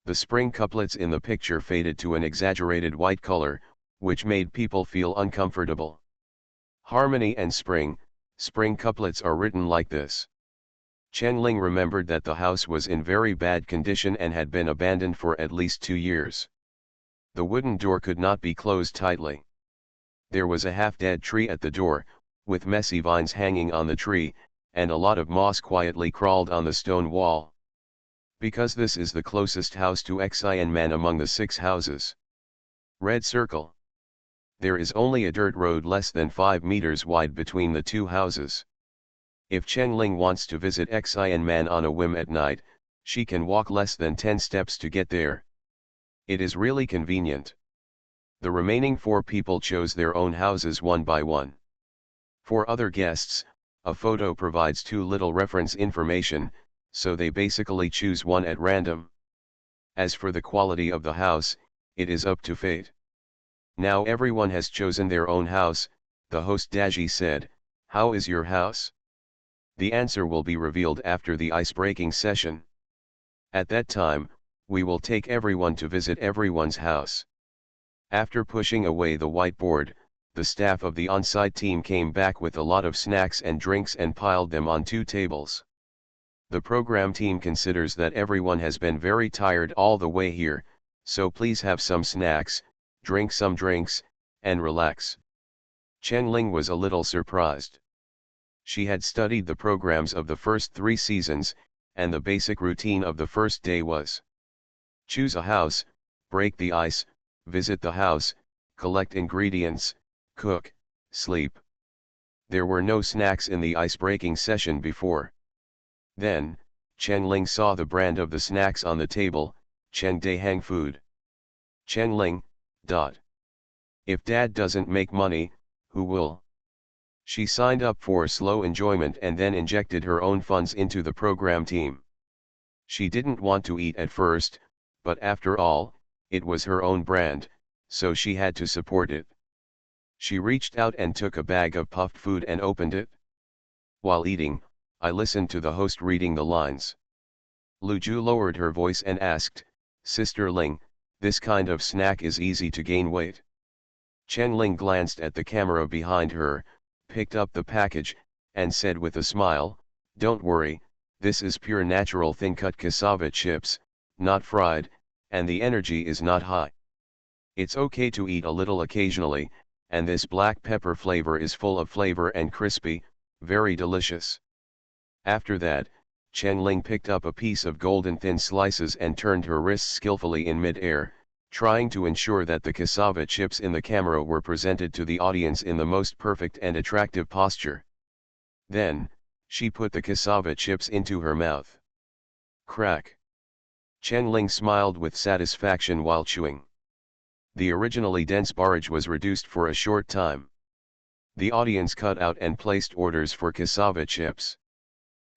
The spring couplets in the picture faded to an exaggerated white color, which made people feel uncomfortable. Harmony and spring couplets are written like this. Chen Ling remembered that the house was in very bad condition and had been abandoned for at least 2 years. The wooden door could not be closed tightly. There was a half-dead tree at the door, with messy vines hanging on the tree, and a lot of moss quietly crawled on the stone wall. Because this is the closest house to Xian Man among the 6 houses. Red circle. There is only a dirt road less than 5 meters wide between the 2 houses. If Chen Ling wants to visit Xian Man on a whim at night, she can walk less than 10 steps to get there. It is really convenient. The remaining 4 people chose their own houses one by one. For other guests, a photo provides too little reference information, so they basically choose one at random. As for the quality of the house, it is up to fate. Now everyone has chosen their own house, the host Daji said, how is your house? The answer will be revealed after the ice-breaking session. At that time, we will take everyone to visit everyone's house. After pushing away the whiteboard, the staff of the on-site team came back with a lot of snacks and drinks and piled them on 2 tables. The program team considers that everyone has been very tired all the way here, so please have some snacks, drink some drinks, and relax. Chen Ling was a little surprised. She had studied the programs of the first 3 seasons, and the basic routine of the first day was choose a house, break the ice, visit the house, collect ingredients, cook, sleep. There were no snacks in the ice-breaking session before. Then, Chen Ling saw the brand of the snacks on the table, Chen Dehang Food. Chen Ling, If Dad doesn't make money, who will? She signed up for slow enjoyment and then injected her own funds into the program team. She didn't want to eat at first, but after all, it was her own brand, so she had to support it. She reached out and took a bag of puffed food and opened it. While eating, I listened to the host reading the lines. Lu Ju lowered her voice and asked, Sister Ling, this kind of snack is easy to gain weight. Chen Ling glanced at the camera behind her, picked up the package, and said with a smile, don't worry, this is pure natural thin-cut cassava chips, not fried, and the energy is not high. It's okay to eat a little occasionally, and this black pepper flavor is full of flavor and crispy, very delicious. After that, Chen Ling picked up a piece of golden thin slices and turned her wrists skillfully in mid-air, trying to ensure that the cassava chips in the camera were presented to the audience in the most perfect and attractive posture. Then, she put the cassava chips into her mouth. Crack. Chen Ling smiled with satisfaction while chewing. The originally dense porridge was reduced for a short time. The audience cut out and placed orders for cassava chips.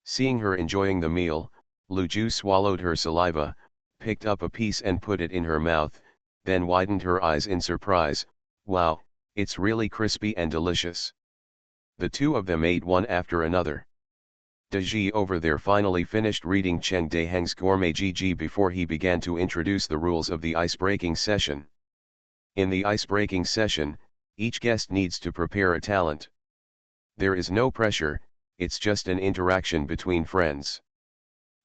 Seeing her enjoying the meal, Lu Ju swallowed her saliva, picked up a piece and put it in her mouth, then widened her eyes in surprise. Wow, it's really crispy and delicious. The 2 of them ate one after another. Deji over there finally finished reading Cheng Deheng's Gourmet GG before he began to introduce the rules of the ice-breaking session. In the ice-breaking session, each guest needs to prepare a talent. There is no pressure, it's just an interaction between friends.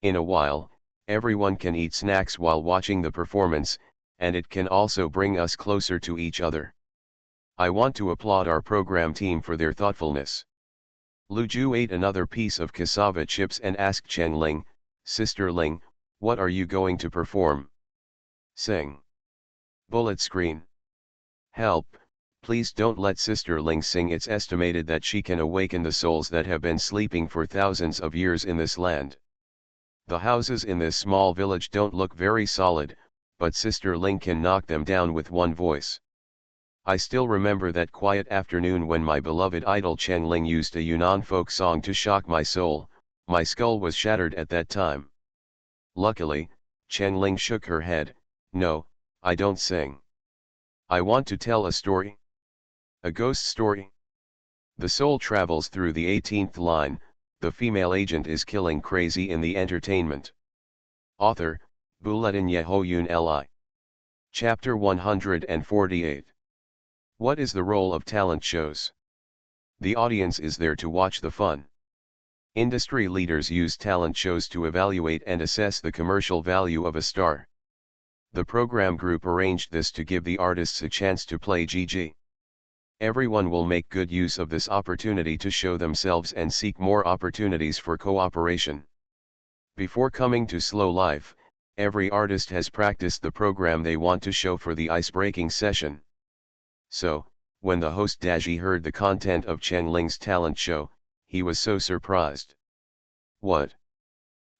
In a while, everyone can eat snacks while watching the performance, and it can also bring us closer to each other. I want to applaud our program team for their thoughtfulness. Lu Ju ate another piece of cassava chips and asked Cheng Ling, "Sister Ling, what are you going to perform?" "Sing." "Bullet screen." "Help, please don't let Sister Ling sing. It's estimated that she can awaken the souls that have been sleeping for thousands of years in this land. The houses in this small village don't look very solid, but Sister Ling can knock them down with one voice. I still remember that quiet afternoon when my beloved idol Cheng Ling used a Yunnan folk song to shock my soul. My skull was shattered at that time." Luckily, Cheng Ling shook her head. "No, I don't sing. I want to tell a story. A ghost story. The soul travels through the 18th line, the female agent is killing crazy in the entertainment." Author, Bulletin Yehoyun Li. Chapter 148. What is the role of talent shows? The audience is there to watch the fun. Industry leaders use talent shows to evaluate and assess the commercial value of a star. The program group arranged this to give the artists a chance to play GG. Everyone will make good use of this opportunity to show themselves and seek more opportunities for cooperation. Before coming to Slow Life, every artist has practiced the program they want to show for the ice-breaking session. So, when the host Daji heard the content of Cheng Ling's talent show, he was so surprised. "What?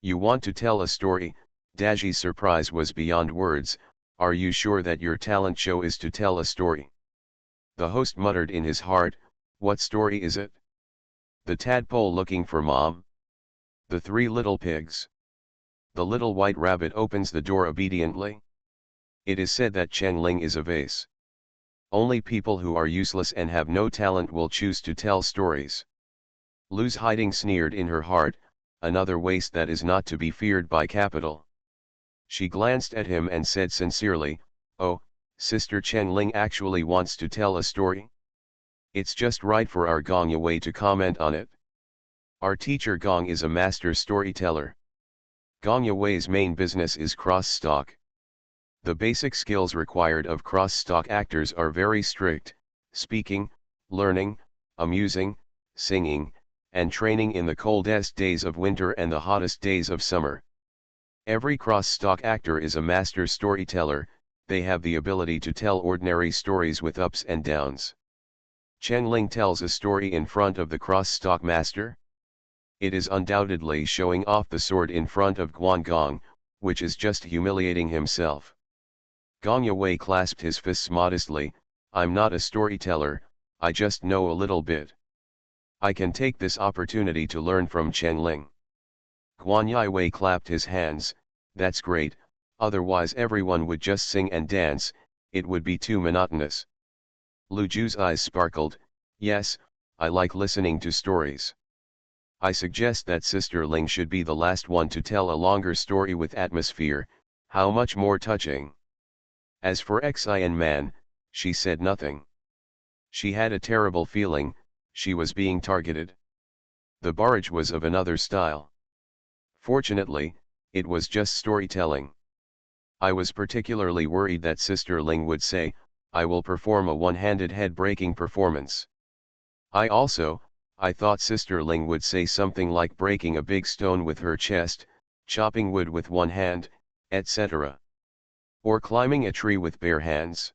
You want to tell a story?" Daji's surprise was beyond words. "Are you sure that your talent show is to tell a story?" The host muttered in his heart, "What story is it? The tadpole looking for mom? The three little pigs? The little white rabbit opens the door obediently? It is said that Cheng Ling is a vase. Only people who are useless and have no talent will choose to tell stories." Lu's hiding sneered in her heart, "Another waste that is not to be feared by capital." She glanced at him and said sincerely, "Oh, Sister Cheng Ling actually wants to tell a story? It's just right for our Gong Yue to comment on it. Our teacher Gong is a master storyteller. Gong Yue's main business is cross-stock. The basic skills required of cross-stock actors are very strict: speaking, learning, amusing, singing, and training in the coldest days of winter and the hottest days of summer. Every cross-stock actor is a master storyteller. They have the ability to tell ordinary stories with ups and downs. Cheng Ling tells a story in front of the cross-stock master. It is undoubtedly showing off the sword in front of Guan Gong, which is just humiliating himself." Gong Yue clasped his fists modestly. "I'm not a storyteller, I just know a little bit. I can take this opportunity to learn from Cheng Ling." Guan Yue clapped his hands. "That's great, otherwise everyone would just sing and dance, it would be too monotonous." Lu Ju's eyes sparkled. "Yes, I like listening to stories. I suggest that Sister Ling should be the last one to tell a longer story with atmosphere, how much more touching." As for Xin Man, she said nothing. She had a terrible feeling, she was being targeted. The barrage was of another style. Fortunately, it was just storytelling. I was particularly worried that Sister Ling would say, "I will perform a one-handed head-breaking performance." I thought Sister Ling would say something like breaking a big stone with her chest, chopping wood with one hand, etc. Or climbing a tree with bare hands.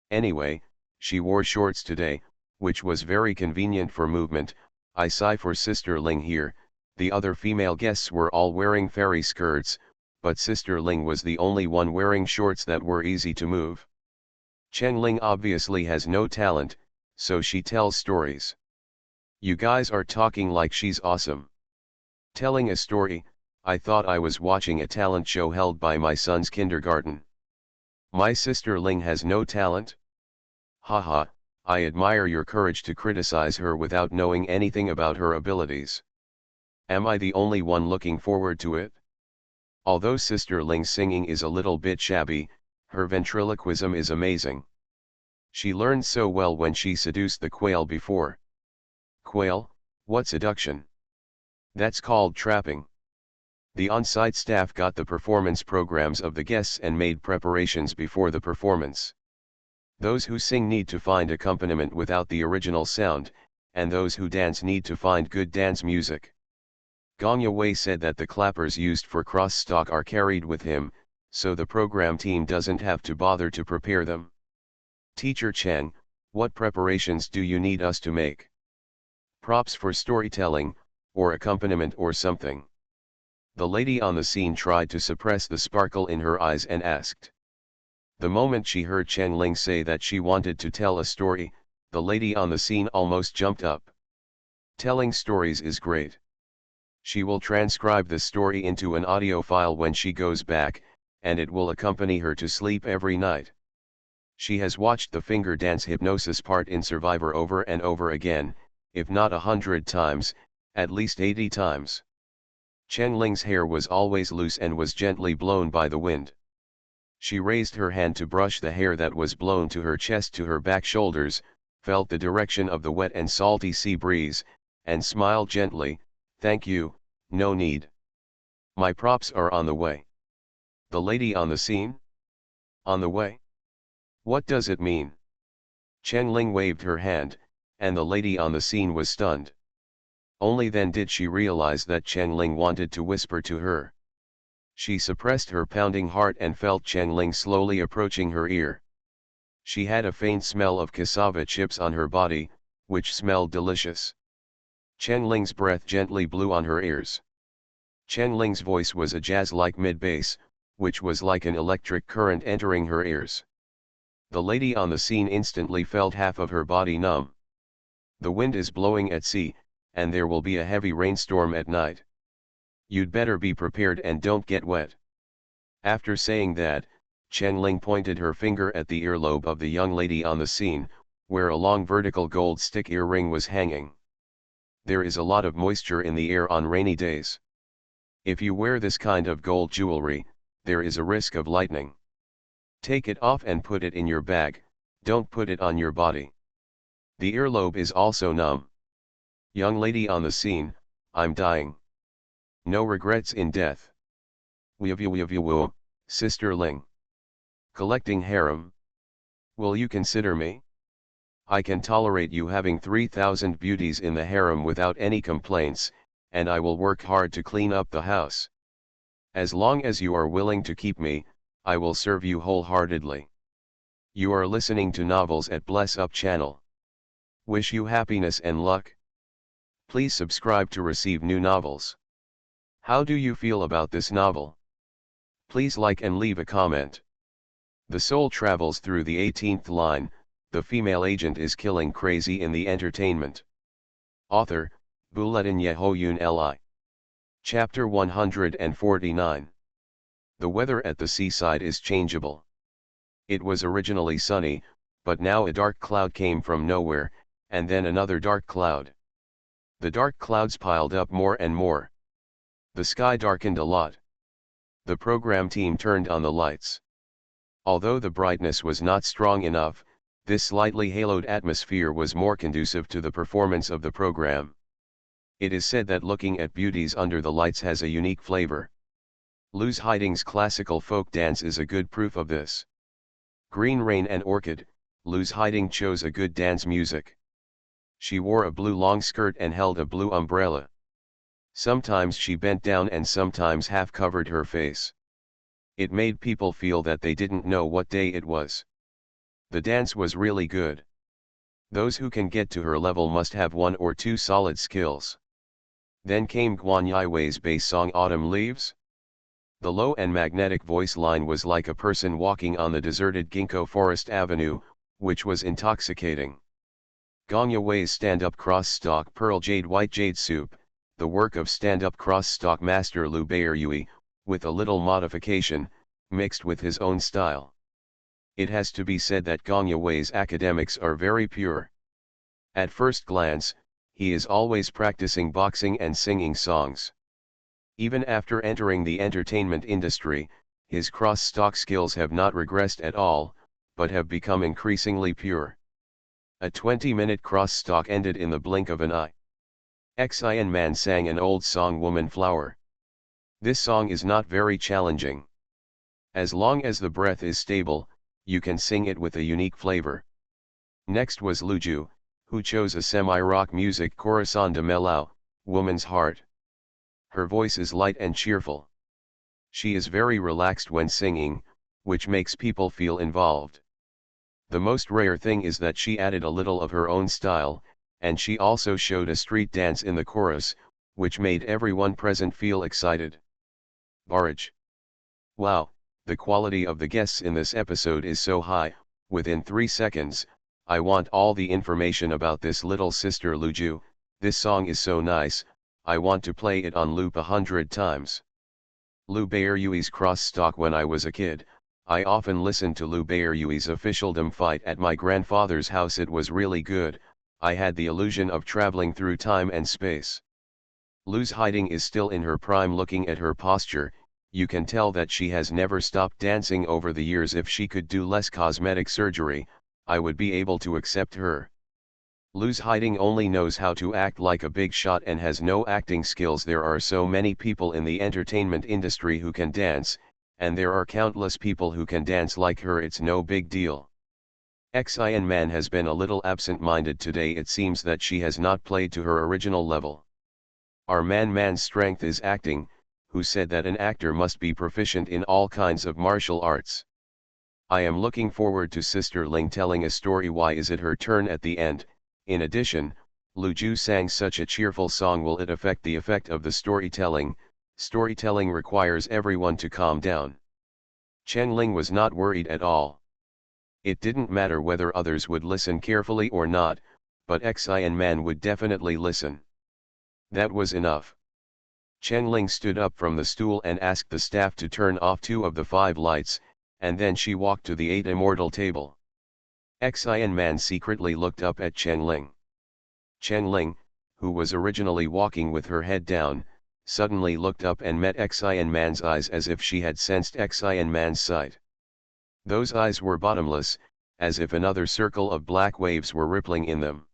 Anyway, she wore shorts today, which was very convenient for movement. I sigh for Sister Ling here. The other female guests were all wearing fairy skirts, but Sister Ling was the only one wearing shorts that were easy to move. Cheng Ling obviously has no talent, so she tells stories. You guys are talking like she's awesome. Telling a story, I thought I was watching a talent show held by my son's kindergarten. My sister Ling has no talent? Haha, I admire your courage to criticize her without knowing anything about her abilities. Am I the only one looking forward to it? Although Sister Ling's singing is a little bit shabby, her ventriloquism is amazing. She learned so well when she seduced the quail before. Quail, what seduction? That's called trapping. The on-site staff got the performance programs of the guests and made preparations before the performance. Those who sing need to find accompaniment without the original sound, and those who dance need to find good dance music. Gong Wei said that the clappers used for cross-stalk are carried with him, so the program team doesn't have to bother to prepare them. Teacher Chen, what preparations do you need us to make? Props for storytelling, or accompaniment or something? The lady on the scene tried to suppress the sparkle in her eyes and asked. The moment she heard Chen Ling say that she wanted to tell a story, the lady on the scene almost jumped up. Telling stories is great. She will transcribe the story into an audio file when she goes back, and it will accompany her to sleep every night. She has watched the finger dance hypnosis part in Survivor over and over again, if not 100 times, at least 80 times. Chen Ling's hair was always loose and was gently blown by the wind. She raised her hand to brush the hair that was blown to her chest to her back shoulders, felt the direction of the wet and salty sea breeze, and smiled gently. Thank you, no need. My props are on the way. The lady on the scene? On the way? What does it mean? Chen Ling waved her hand, and the lady on the scene was stunned. Only then did she realize that Chen Ling wanted to whisper to her. She suppressed her pounding heart and felt Chen Ling slowly approaching her ear. She had a faint smell of cassava chips on her body, which smelled delicious. Chen Ling's breath gently blew on her ears. Chen Ling's voice was a jazz-like mid-bass, which was like an electric current entering her ears. The lady on the scene instantly felt half of her body numb. The wind is blowing at sea, and there will be a heavy rainstorm at night. You'd better be prepared and don't get wet. After saying that, Chen Ling pointed her finger at the earlobe of the young lady on the scene, where a long vertical gold stick earring was hanging. There is a lot of moisture in the air on rainy days. If you wear this kind of gold jewelry, there is a risk of lightning. Take it off and put it in your bag, don't put it on your body. The earlobe is also numb. Young lady on the scene, I'm dying. No regrets in death. Woo, Sister Ling. Collecting harem. Will you consider me? I can tolerate you having 3,000 beauties in the harem without any complaints, and I will work hard to clean up the house. As long as you are willing to keep me, I will serve you wholeheartedly. You are listening to Novels at Bless Up channel. Wish you happiness and luck. Please subscribe to receive new novels. How do you feel about this novel? Please like and leave a comment. The soul travels through the 18th line, the female agent is killing crazy in the entertainment. Author, Bulletin Yehoyun Li. Chapter 149. The weather at the seaside is changeable. It was originally sunny, but now a dark cloud came from nowhere, and then another dark cloud. The dark clouds piled up more and more. The sky darkened a lot. The program team turned on the lights. Although the brightness was not strong enough, this slightly haloed atmosphere was more conducive to the performance of the program. It is said that looking at beauties under the lights has a unique flavor. Luz Hiding's classical folk dance is a good proof of this. Green Rain and Orchid, Luz Hiding chose a good dance music. She wore a blue long skirt and held a blue umbrella. Sometimes she bent down and sometimes half covered her face. It made people feel that they didn't know what day it was. The dance was really good. Those who can get to her level must have one or two solid skills. Then came Guan Yiwei's bass song Autumn Leaves. The low and magnetic voice line was like a person walking on the deserted ginkgo forest avenue, which was intoxicating. Gong Yiwei's stand-up cross-stalk pearl jade white jade soup, the work of stand-up cross-stalk master Liu Baiyue, with a little modification, mixed with his own style. It has to be said that Gong Yiwei's academics are very pure. At first glance, he is always practicing boxing and singing songs. Even after entering the entertainment industry, his cross-stalk skills have not regressed at all, but have become increasingly pure. A 20-minute cross-stalk ended in the blink of an eye. Xian Man sang an old song Woman Flower. This song is not very challenging. As long as the breath is stable, you can sing it with a unique flavor. Next was Luju, who chose a semi-rock music Corazon de Melao, Woman's Heart. Her voice is light and cheerful. She is very relaxed when singing, which makes people feel involved. The most rare thing is that she added a little of her own style, and she also showed a street dance in the chorus, which made everyone present feel excited. Barrage. Wow, the quality of the guests in this episode is so high. Within 3 seconds, I want all the information about this little sister Luju. This song is so nice, I want to play it on loop 100 times. Lu Baoyui's cross-stalk. When I was a kid, I often listened to Lu Baoyui's officialdom fight at my grandfather's house. It was really good. I had the illusion of traveling through time and space. Lu's hiding is still in her prime. Looking at her posture, you can tell that she has never stopped dancing over the years. If she could do less cosmetic surgery, I would be able to accept her. Lu's hiding only knows how to act like a big shot and has no acting skills. There are so many people in the entertainment industry who can dance, and there are countless people who can dance like her. It's no big deal. Xian Man has been a little absent-minded today. It seems that she has not played to her original level. Our man's strength is acting, who said that an actor must be proficient in all kinds of martial arts. I am looking forward to Sister Ling telling a story. Why is it her turn at the end? In addition, Luju sang such a cheerful song. Will it affect the effect of the storytelling? Storytelling requires everyone to calm down. Chen Ling was not worried at all. It didn't matter whether others would listen carefully or not, but Xian Man would definitely listen. That was enough. Chen Ling stood up from the stool and asked the staff to turn off 2 of the 5 lights, and then she walked to the 8 immortal table. Xian Man secretly looked up at Chen Ling. Chen Ling, who was originally walking with her head down, suddenly looked up and met Xian Man's eyes as if she had sensed Xian Man's sight. Those eyes were bottomless, as if another circle of black waves were rippling in them.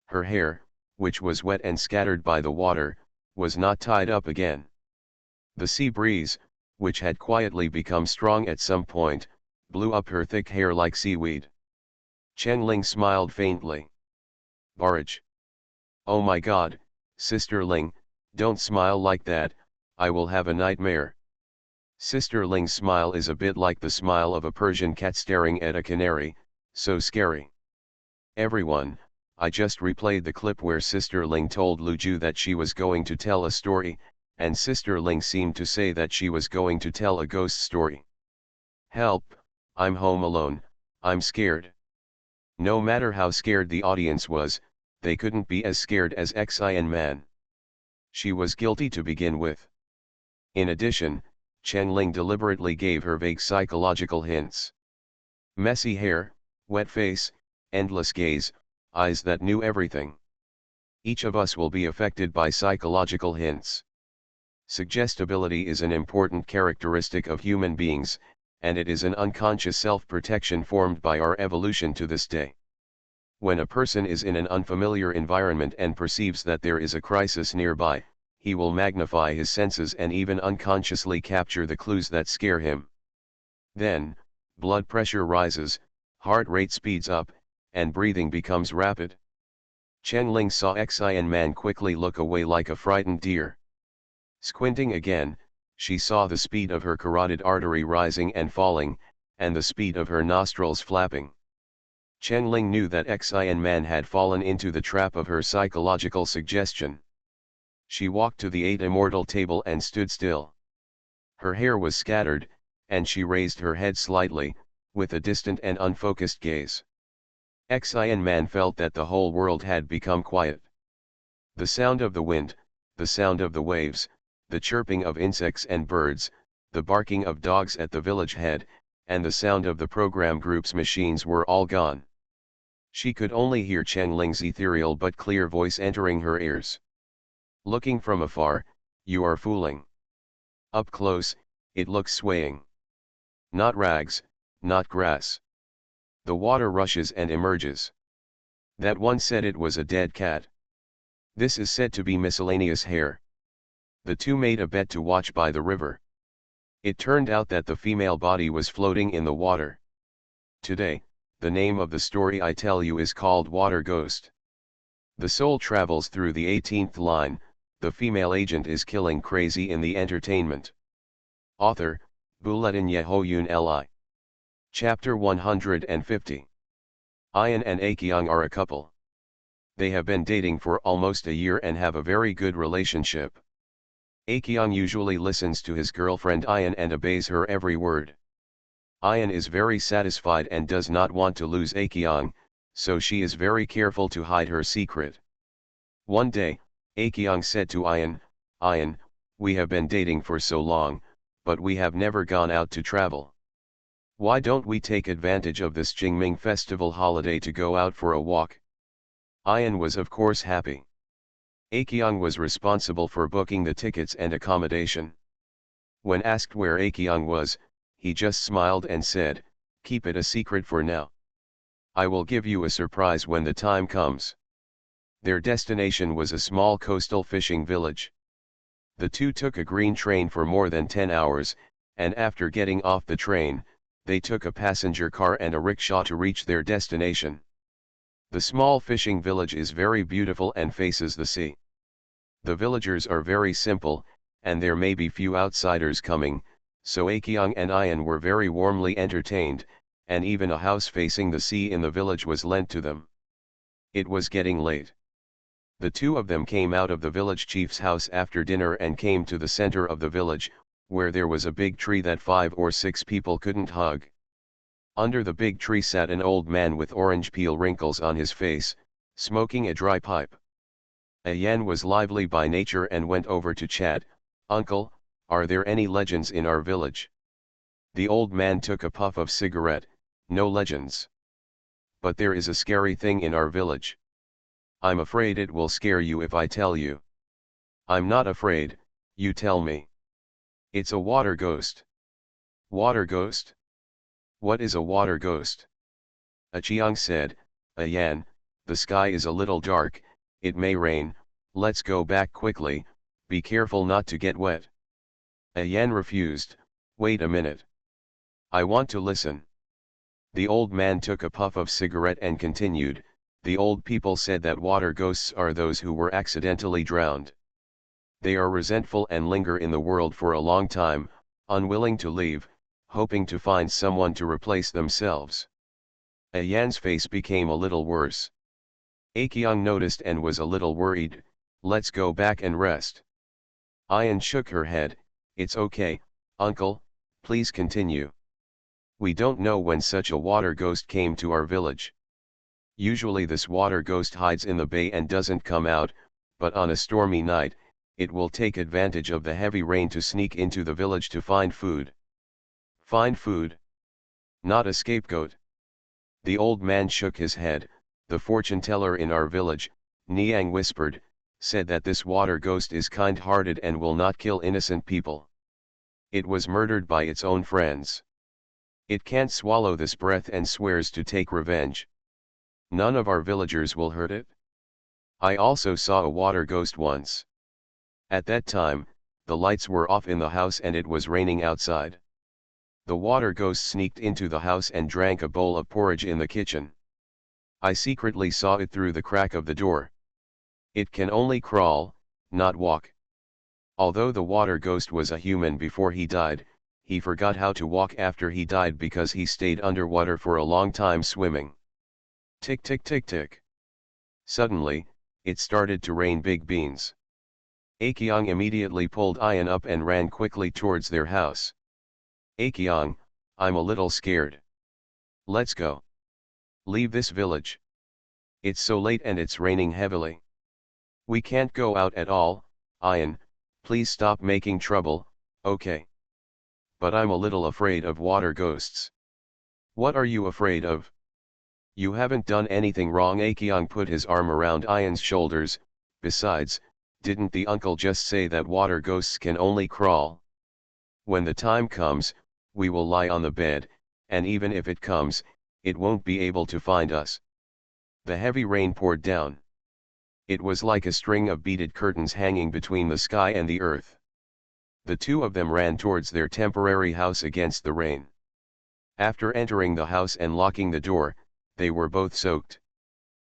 Her hair, which was wet and scattered by the water, was not tied up again. The sea breeze, which had quietly become strong at some point, blew up her thick hair like seaweed. Chen Ling smiled faintly. Barrage. Oh my God, Sister Ling, don't smile like that, I will have a nightmare. Sister Ling's smile is a bit like the smile of a Persian cat staring at a canary, so scary. Everyone, I just replayed the clip where Sister Ling told Luju that she was going to tell a story, and Sister Ling seemed to say that she was going to tell a ghost story. Help, I'm home alone, I'm scared. No matter how scared the audience was, they couldn't be as scared as Xian Man. She was guilty to begin with. In addition, Chen Ling deliberately gave her vague psychological hints. Messy hair, wet face, endless gaze, eyes that knew everything. Each of us will be affected by psychological hints. Suggestibility is an important characteristic of human beings, and it is an unconscious self-protection formed by our evolution to this day. When a person is in an unfamiliar environment and perceives that there is a crisis nearby, he will magnify his senses and even unconsciously capture the clues that scare him. Then, blood pressure rises, heart rate speeds up, and breathing becomes rapid. Chen Ling saw Xian Man quickly look away like a frightened deer. Squinting again, she saw the speed of her carotid artery rising and falling, and the speed of her nostrils flapping. Chen Ling knew that Xian Man had fallen into the trap of her psychological suggestion. She walked to the 8 immortal table and stood still. Her hair was scattered, and she raised her head slightly, with a distant and unfocused gaze. Xian Man felt that the whole world had become quiet. The sound of the wind, the sound of the waves, the chirping of insects and birds, the barking of dogs at the village head, and the sound of the program group's machines were all gone. She could only hear Cheng Ling's ethereal but clear voice entering her ears. Looking from afar, you are fooling. Up close, it looks swaying. Not rags, not grass. The water rushes and emerges. That one said it was a dead cat. This is said to be miscellaneous hair. The two made a bet to watch by the river. It turned out that the female body was floating in the water. Today, the name of the story I tell you is called Water Ghost. The soul travels through the 18th line, the female agent is killing crazy in the entertainment. Author, Buletin Yehoyun Li. Chapter 150. Ayan and Akyung are a couple. They have been dating for almost a year and have a very good relationship. Akyung usually listens to his girlfriend Ayan and obeys her every word. Ayan is very satisfied and does not want to lose Akyung, so she is very careful to hide her secret. One day, Akyung said to Ayan, "Ayan, we have been dating for so long, but we have never gone out to travel. Why don't we take advantage of this Qingming festival holiday to go out for a walk?" Ayan was of course happy. Akyung was responsible for booking the tickets and accommodation. When asked where Akyung was, he just smiled and said, "Keep it a secret for now. I will give you a surprise when the time comes." Their destination was a small coastal fishing village. The two took a green train for more than 10 hours, and after getting off the train, they took a passenger car and a rickshaw to reach their destination. The small fishing village is very beautiful and faces the sea. The villagers are very simple, and there may be few outsiders coming, so Akyung and Ayan were very warmly entertained, and even a house facing the sea in the village was lent to them. It was getting late. The two of them came out of the village chief's house after dinner and came to the center of the village, where there was a big tree that 5 or 6 people couldn't hug. Under the big tree sat an old man with orange peel wrinkles on his face, smoking a dry pipe. Ayan was lively by nature and went over to chat. "Uncle, are there any legends in our village?" The old man took a puff of cigarette. "No legends. But there is a scary thing in our village. I'm afraid it will scare you if I tell you." "I'm not afraid, you tell me." "It's a water ghost." "Water ghost? What is a water ghost?" Akyung said, "Ayan, the sky is a little dark, it may rain, let's go back quickly, be careful not to get wet." Ayan refused. "Wait a minute. I want to listen." The old man took a puff of cigarette and continued, "The old people said that water ghosts are those who were accidentally drowned. They are resentful and linger in the world for a long time, unwilling to leave, hoping to find someone to replace themselves." Ayan's face became a little worse. Akyung noticed and was a little worried. "Let's go back and rest." Ayan shook her head. "It's okay, uncle, please continue. We don't know when such a water ghost came to our village. Usually this water ghost hides in the bay and doesn't come out, but on a stormy night, it will take advantage of the heavy rain to sneak into the village to find food." "Find food? Not a scapegoat?" The old man shook his head. "The fortune teller in our village," Niang whispered, "said that this water ghost is kind-hearted and will not kill innocent people. It was murdered by its own friends. It can't swallow this breath and swears to take revenge. None of our villagers will hurt it. I also saw a water ghost once. At that time, the lights were off in the house and it was raining outside. The water ghost sneaked into the house and drank a bowl of porridge in the kitchen. I secretly saw it through the crack of the door. It can only crawl, not walk. Although the water ghost was a human before he died, he forgot how to walk after he died because he stayed underwater for a long time swimming. Tick tick tick tick. Suddenly, it started to rain big beans. Akyung immediately pulled Ayan up and ran quickly towards their house. "Akyung, I'm a little scared. Let's go. Leave this village. It's so late and it's raining heavily. We can't go out at all. Ayan, please stop making trouble, okay? But I'm a little afraid of water ghosts." "What are you afraid of?" You haven't done anything wrong. Aekyung put his arm around Ian's shoulders. Besides, didn't the uncle just say that water ghosts can only crawl? When the time comes, we will lie on the bed, and even if it comes, it won't be able to find us. The heavy rain poured down. It was like a string of beaded curtains hanging between the sky and the earth. The two of them ran towards their temporary house against the rain. After entering the house and locking the door, they were both soaked.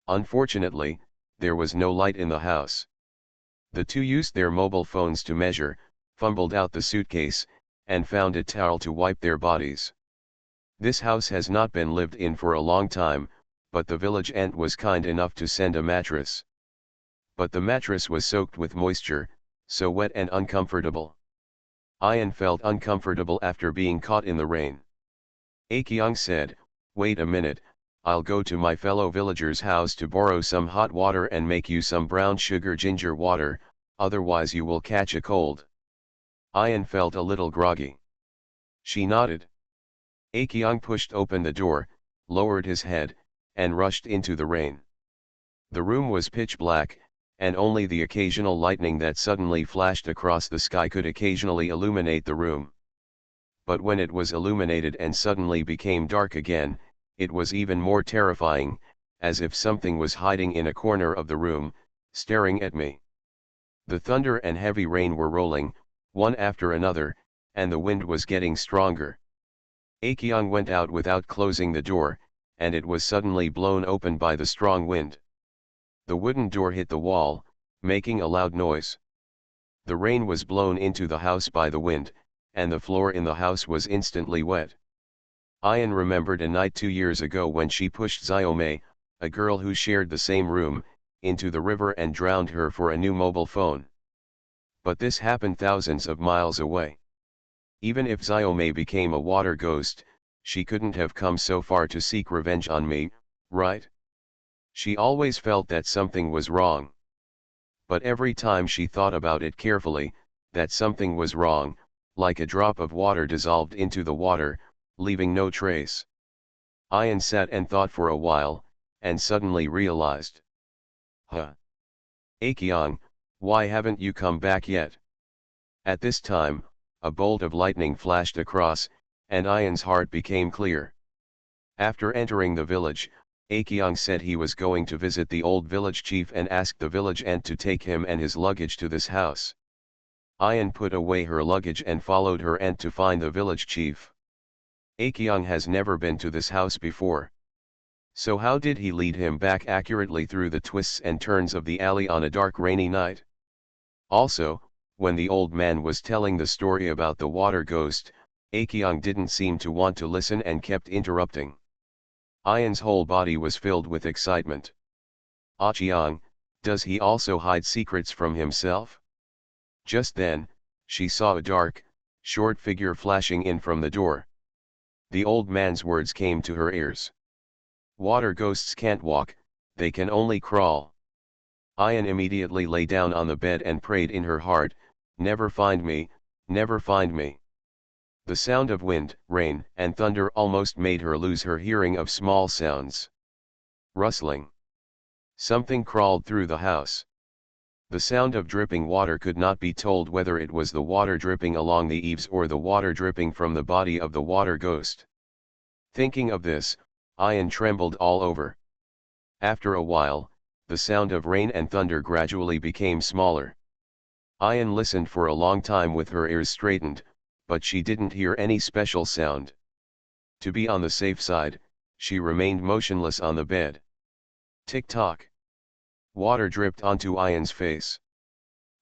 Unfortunately, there was no light in the house. The two used their mobile phones to measure, fumbled out the suitcase, and found a towel to wipe their bodies. This house has not been lived in for a long time, but the village ant was kind enough to send a mattress. But the mattress was soaked with moisture, so wet and uncomfortable. Ian felt uncomfortable after being caught in the rain. Aekyung said, "Wait a minute, I'll go to my fellow villager's house to borrow some hot water and make you some brown sugar ginger water, otherwise you will catch a cold." Ian felt a little groggy. She nodded. Aekyung pushed open the door, lowered his head, and rushed into the rain. The room was pitch black, and only the occasional lightning that suddenly flashed across the sky could occasionally illuminate the room. But when it was illuminated and suddenly became dark again, it was even more terrifying, as if something was hiding in a corner of the room, staring at me. The thunder and heavy rain were rolling, one after another, and the wind was getting stronger. Aekyung went out without closing the door, and it was suddenly blown open by the strong wind. The wooden door hit the wall, making a loud noise. The rain was blown into the house by the wind, and the floor in the house was instantly wet. Ian remembered a night 2 years ago when she pushed Xiaomei, a girl who shared the same room, into the river and drowned her for a new mobile phone. But this happened thousands of miles away. Even if Xiaomei became a water ghost, she couldn't have come so far to seek revenge on me, right? She always felt that something was wrong. But every time she thought about it carefully, that something was wrong, like a drop of water dissolved into the water, leaving no trace. Ian sat and thought for a while, and suddenly realized. Aekyung, why haven't you come back yet? At this time, a bolt of lightning flashed across, and Ian's heart became clear. After entering the village, Aekyung said he was going to visit the old village chief and asked the village ant to take him and his luggage to this house. Ian put away her luggage and followed her ant to find the village chief. Aekyung has never been to this house before. So how did he lead him back accurately through the twists and turns of the alley on a dark rainy night? Also, when the old man was telling the story about the water ghost, Aekyung didn't seem to want to listen and kept interrupting. Ian's whole body was filled with excitement. Aekyung, does he also hide secrets from himself? Just then, she saw a dark, short figure flashing in from the door. The old man's words came to her ears. Water ghosts can't walk, they can only crawl. Ian immediately lay down on the bed and prayed in her heart, never find me, never find me. The sound of wind, rain, and thunder almost made her lose her hearing of small sounds. Rustling. Something crawled through the house. The sound of dripping water could not be told whether it was the water dripping along the eaves or the water dripping from the body of the water ghost. Thinking of this, Ian trembled all over. After a while, the sound of rain and thunder gradually became smaller. Ian listened for a long time with her ears straightened, but she didn't hear any special sound. To be on the safe side, she remained motionless on the bed. Tick-tock. Water dripped onto Ian's face.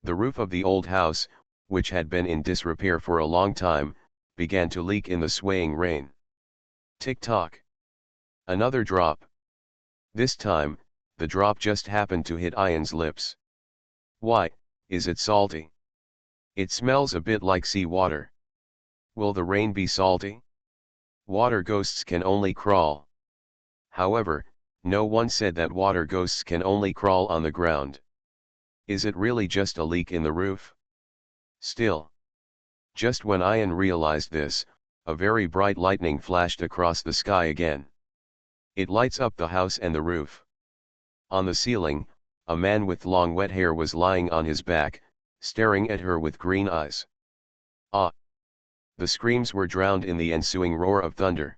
The roof of the old house, which had been in disrepair for a long time, began to leak in the swaying rain. Tick-tock. Another drop. This time, the drop just happened to hit Ian's lips. Why, is it salty? It smells a bit like seawater. Will the rain be salty? Water ghosts can only crawl. However, no one said that water ghosts can only crawl on the ground. Is it really just a leak in the roof? Still. Just when Ian realized this, a very bright lightning flashed across the sky again. It lights up the house and the roof. On the ceiling, a man with long wet hair was lying on his back, staring at her with green eyes. Ah! The screams were drowned in the ensuing roar of thunder.